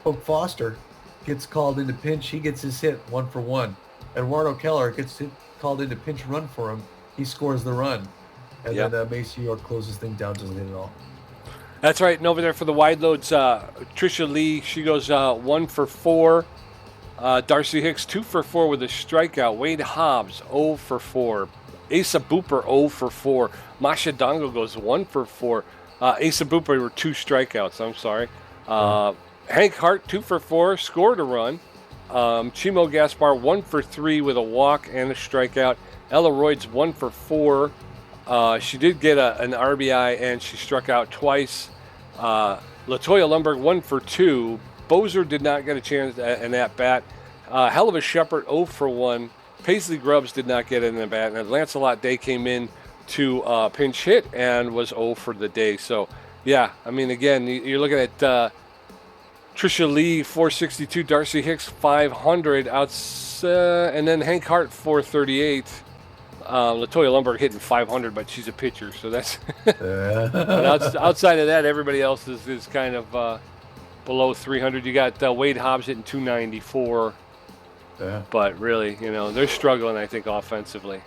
Pope Foster gets called into pinch. He gets his hit 1 for 1. Eduardo Keller gets called into pinch run for him. He scores the run. And then Macy York closes things down, doesn't hit at all. That's right. And over there for the Wideloads, Tricia Lee, she goes 1 for 4. Darcy Hicks 2 for 4 with a strikeout. Wade Hobbs 0 for 4. Asa Booper 0 for 4. Masha Dongo goes 1 for 4. Asa Booper were 2 strikeouts. I'm sorry. Hank Hart 2 for 4, scored a run. Chimo Gaspar 1 for 3 with a walk and a strikeout. Ella Royds 1 for 4. She did get an RBI and she struck out twice. Latoya Lundberg 1 for 2. Bozer did not get a chance in that bat. Hell of a Shepherd 0 for 1. Paisley Grubbs did not get in the bat. And Lancelot Day came in to pinch hit and was 0 for the day. So, yeah, I mean, again, you're looking at Tricia Lee 462, Darcy Hicks 500, and then Hank Hart 438. Latoya Lundberg hitting 500, but she's a pitcher, so that's outside of that, everybody else is kind of below 300. You got Wade Hobbs hitting 294, but really, they're struggling, I think, offensively.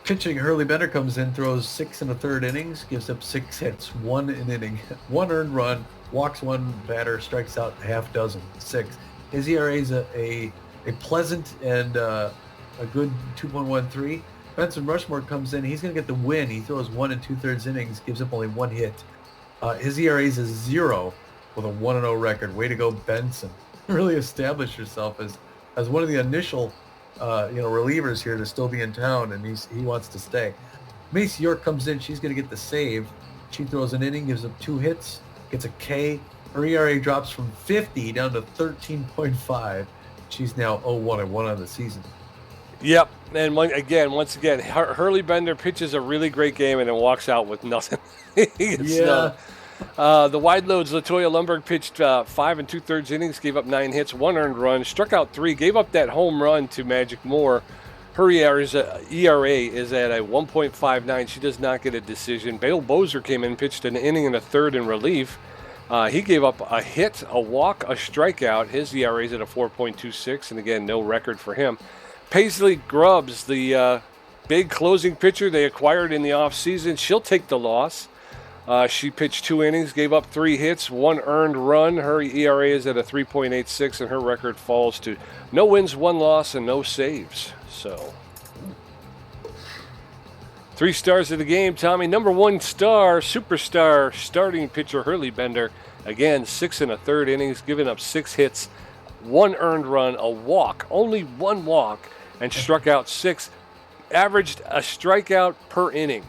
Pitching, Hurley Bender comes in, throws 6 1/3 innings, gives up 6 hits, 1 an inning, 1 earned run, walks 1 batter, strikes out half dozen, 6. His ERA is a pleasant and a good 2.13. Benson Rushmore comes in. He's going to get the win. He throws 1 2/3 innings, gives up only 1 hit. His ERA is a 0 with a 1-0 record. Way to go, Benson. Really established yourself as one of the initial relievers here to still be in town, and he wants to stay. Mace York comes in. She's going to get the save. She throws an inning, gives up 2 hits, gets a K. Her ERA drops from 50 down to 13.5. She's now 0-1-1 on the season. Yep, and once again, Hurley Bender pitches a really great game and then walks out with nothing. The Wideloads, Latoya Lundberg pitched 5 2/3 innings, gave up 9 hits, 1 earned run, struck out 3, gave up that home run to Magic Moore. Her ERA is at a 1.59. She does not get a decision. Bale Bozer came in, pitched an inning and a third in relief. He gave up a hit, a walk, a strikeout. His ERA is at a 4.26, and again, no record for him. Paisley Grubbs, the big closing pitcher they acquired in the offseason, she'll take the loss. She pitched 2 innings, gave up 3 hits, 1 earned run. Her ERA is at a 3.86, and her record falls to no wins, 1 loss, and no saves. So, 3 stars of the game, Tommy. Number 1 star, superstar, starting pitcher Hurley Bender. Again, 6 1/3 innings, giving up 6 hits, 1 earned run, a walk, only 1 walk, and struck out 6. Averaged a strikeout per inning.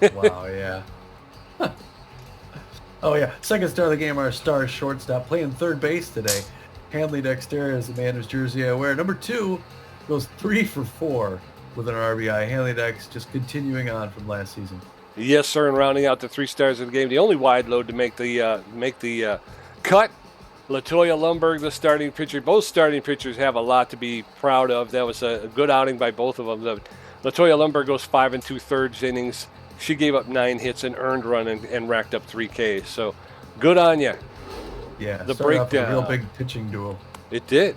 Wow, yeah. Oh, yeah. Second star of the game, our star shortstop, playing third base today. Hanley Dexter is the man whose jersey I wear. Number 2 goes 3 for 4 with an RBI. Hanley Dex just continuing on from last season. Yes, sir, and rounding out the 3 stars of the game, the only wide load to make the cut. Latoya Lundberg, the starting pitcher. Both starting pitchers have a lot to be proud of. That was a good outing by both of them. Latoya Lundberg goes 5 2/3 innings. She gave up 9 hits, and earned run, and racked up 3 Ks. So, good on you. Yeah, the breakdown. A real big pitching duel. It did.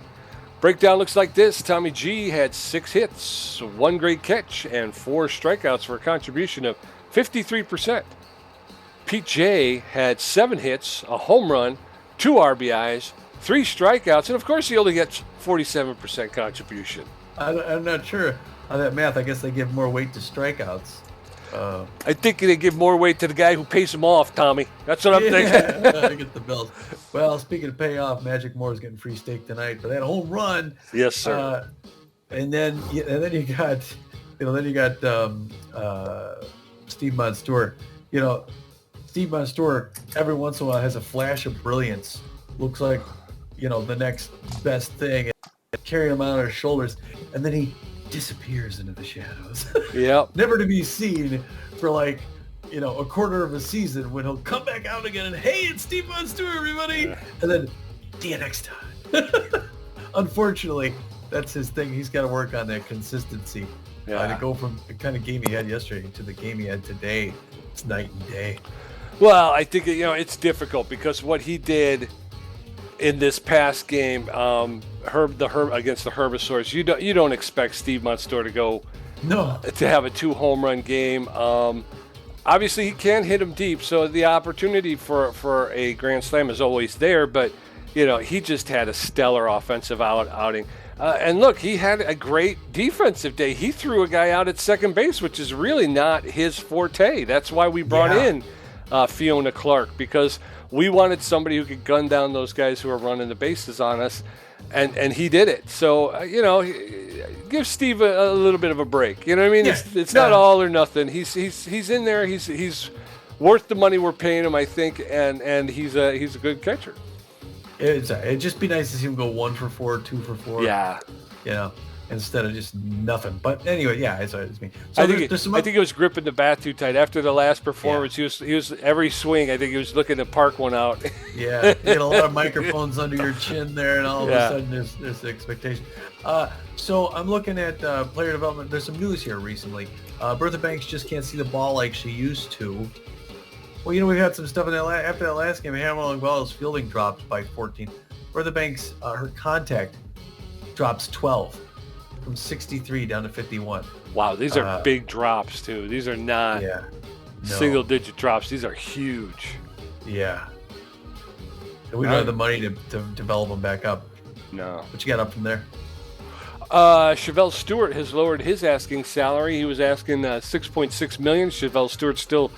Breakdown looks like this. Tommy G had 6 hits, 1 great catch, and 4 strikeouts for a contribution of 53%. Pete J had 7 hits, a home run, 2 RBIs, 3 strikeouts, and of course he only gets 47% contribution. I'm not sure on that math. I guess they give more weight to strikeouts. I think they give more weight to the guy who pays them off, Tommy. That's what I'm thinking. I get the Bills. Well, speaking of payoff, Magic Moore's getting free steak tonight for that home run. Yes, sir. And then you got Steve Monstour. Steve Monstour every once in a while has a flash of brilliance. Looks like, the next best thing, and carrying him out on his shoulders, and then he disappears into the shadows. Yep. Never to be seen for a quarter of a season, when he'll come back out again and, hey, it's Steve Monstour, everybody, and then see you next time. Unfortunately, that's his thing. He's got to work on that consistency. To go from the kind of game he had yesterday to the game he had today, it's night and day. Well, I think it's difficult because what he did in this past game, against the Herbivores, you don't expect Steve Monstour to have a 2 home run game. Obviously, he can hit them deep, so the opportunity for a grand slam is always there. But he just had a stellar offensive outing. And look, he had a great defensive day. He threw a guy out at second base, which is really not his forte. That's why we brought in Fiona Clark, because we wanted somebody who could gun down those guys who are running the bases on us, and he did it. So, give Steve a little bit of a break. You know what I mean? Yeah. It's not all or nothing. He's in there. He's worth the money we're paying him, I think, and he's a good catcher. It'd just be nice to see him go 1 for 4, 2 for 4. Yeah. Instead of just nothing. But anyway, it's me. So I think he was gripping the bat too tight after the last performance. Yeah. He was every swing. I think he was looking to park one out. Yeah, you had a lot of microphones under your chin there, and all of a sudden there's the expectation. So I'm looking at player development. There's some news here recently. Bertha Banks just can't see the ball like she used to. Well, we've had some stuff in that after that last game. Hannah Longwell's fielding dropped by 14. Bertha Banks, her contact drops 12. From 63 down to 51. Wow, these are big drops too. These are not single-digit drops. These are huge. Yeah. And we don't have the money to develop them back up. No. What you got up from there? Chevelle Stewart has lowered his asking salary. He was asking $6.6 million. Chevelle Stewart's still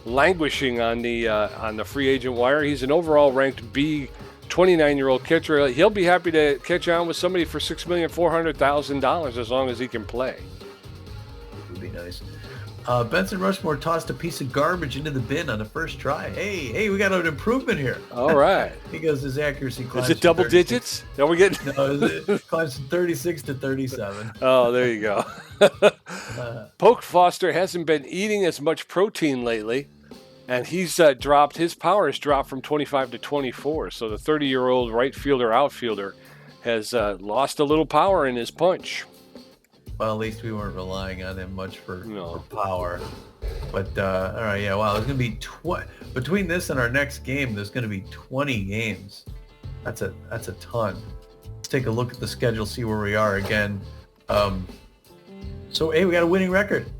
languishing on the free agent wire. He's an overall ranked B 29-year-old catcher. He'll be happy to catch on with somebody for $6,400,000 as long as he can play. Would be nice. Benson Rushmore tossed a piece of garbage into the bin on the first try. Hey, we got an improvement here. All right. He goes, his accuracy climbs. Is it double digits? Are we getting? No, it climbs from 36 to 37. Oh, there you go. Polk Foster hasn't been eating as much protein lately, and he's dropped. His power has dropped from 25 to 24. So the 30-year-old right fielder outfielder has lost a little power in his punch. Well, at least we weren't relying on him much for power. But, all right, yeah, wow, there's going to be between this and our next game, there's going to be 20 games. That's a ton. Let's take a look at the schedule, see where we are again. So, hey, we got a winning record.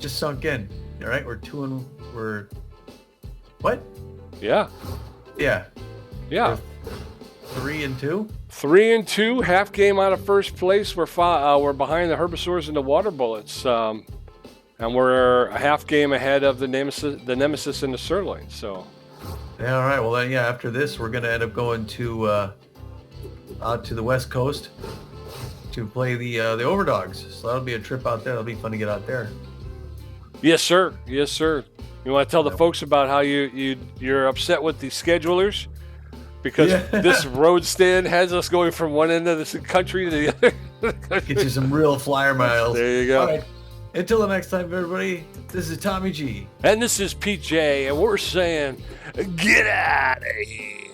Just sunk in. All right, we're what? Yeah. Yeah. Yeah. We're 3-2. 3-2, half game out of first place. We're behind the Herbivores and the Water Bullets, and we're a half game ahead of the Nemesis and the Sirloin. So, yeah, all right. Well, then, yeah. After this, we're gonna end up going to out to the West Coast to play the Overdogs. So that'll be a trip out there. It'll be fun to get out there. Yes, sir. Yes, sir. You want to tell the folks about how you're upset with the schedulers? Because this road stand has us going from one end of the country to the other. Get you some real flyer miles. There you go. All right. Until the next time, everybody, this is Tommy G. And this is PJ, and we're saying, get out of here.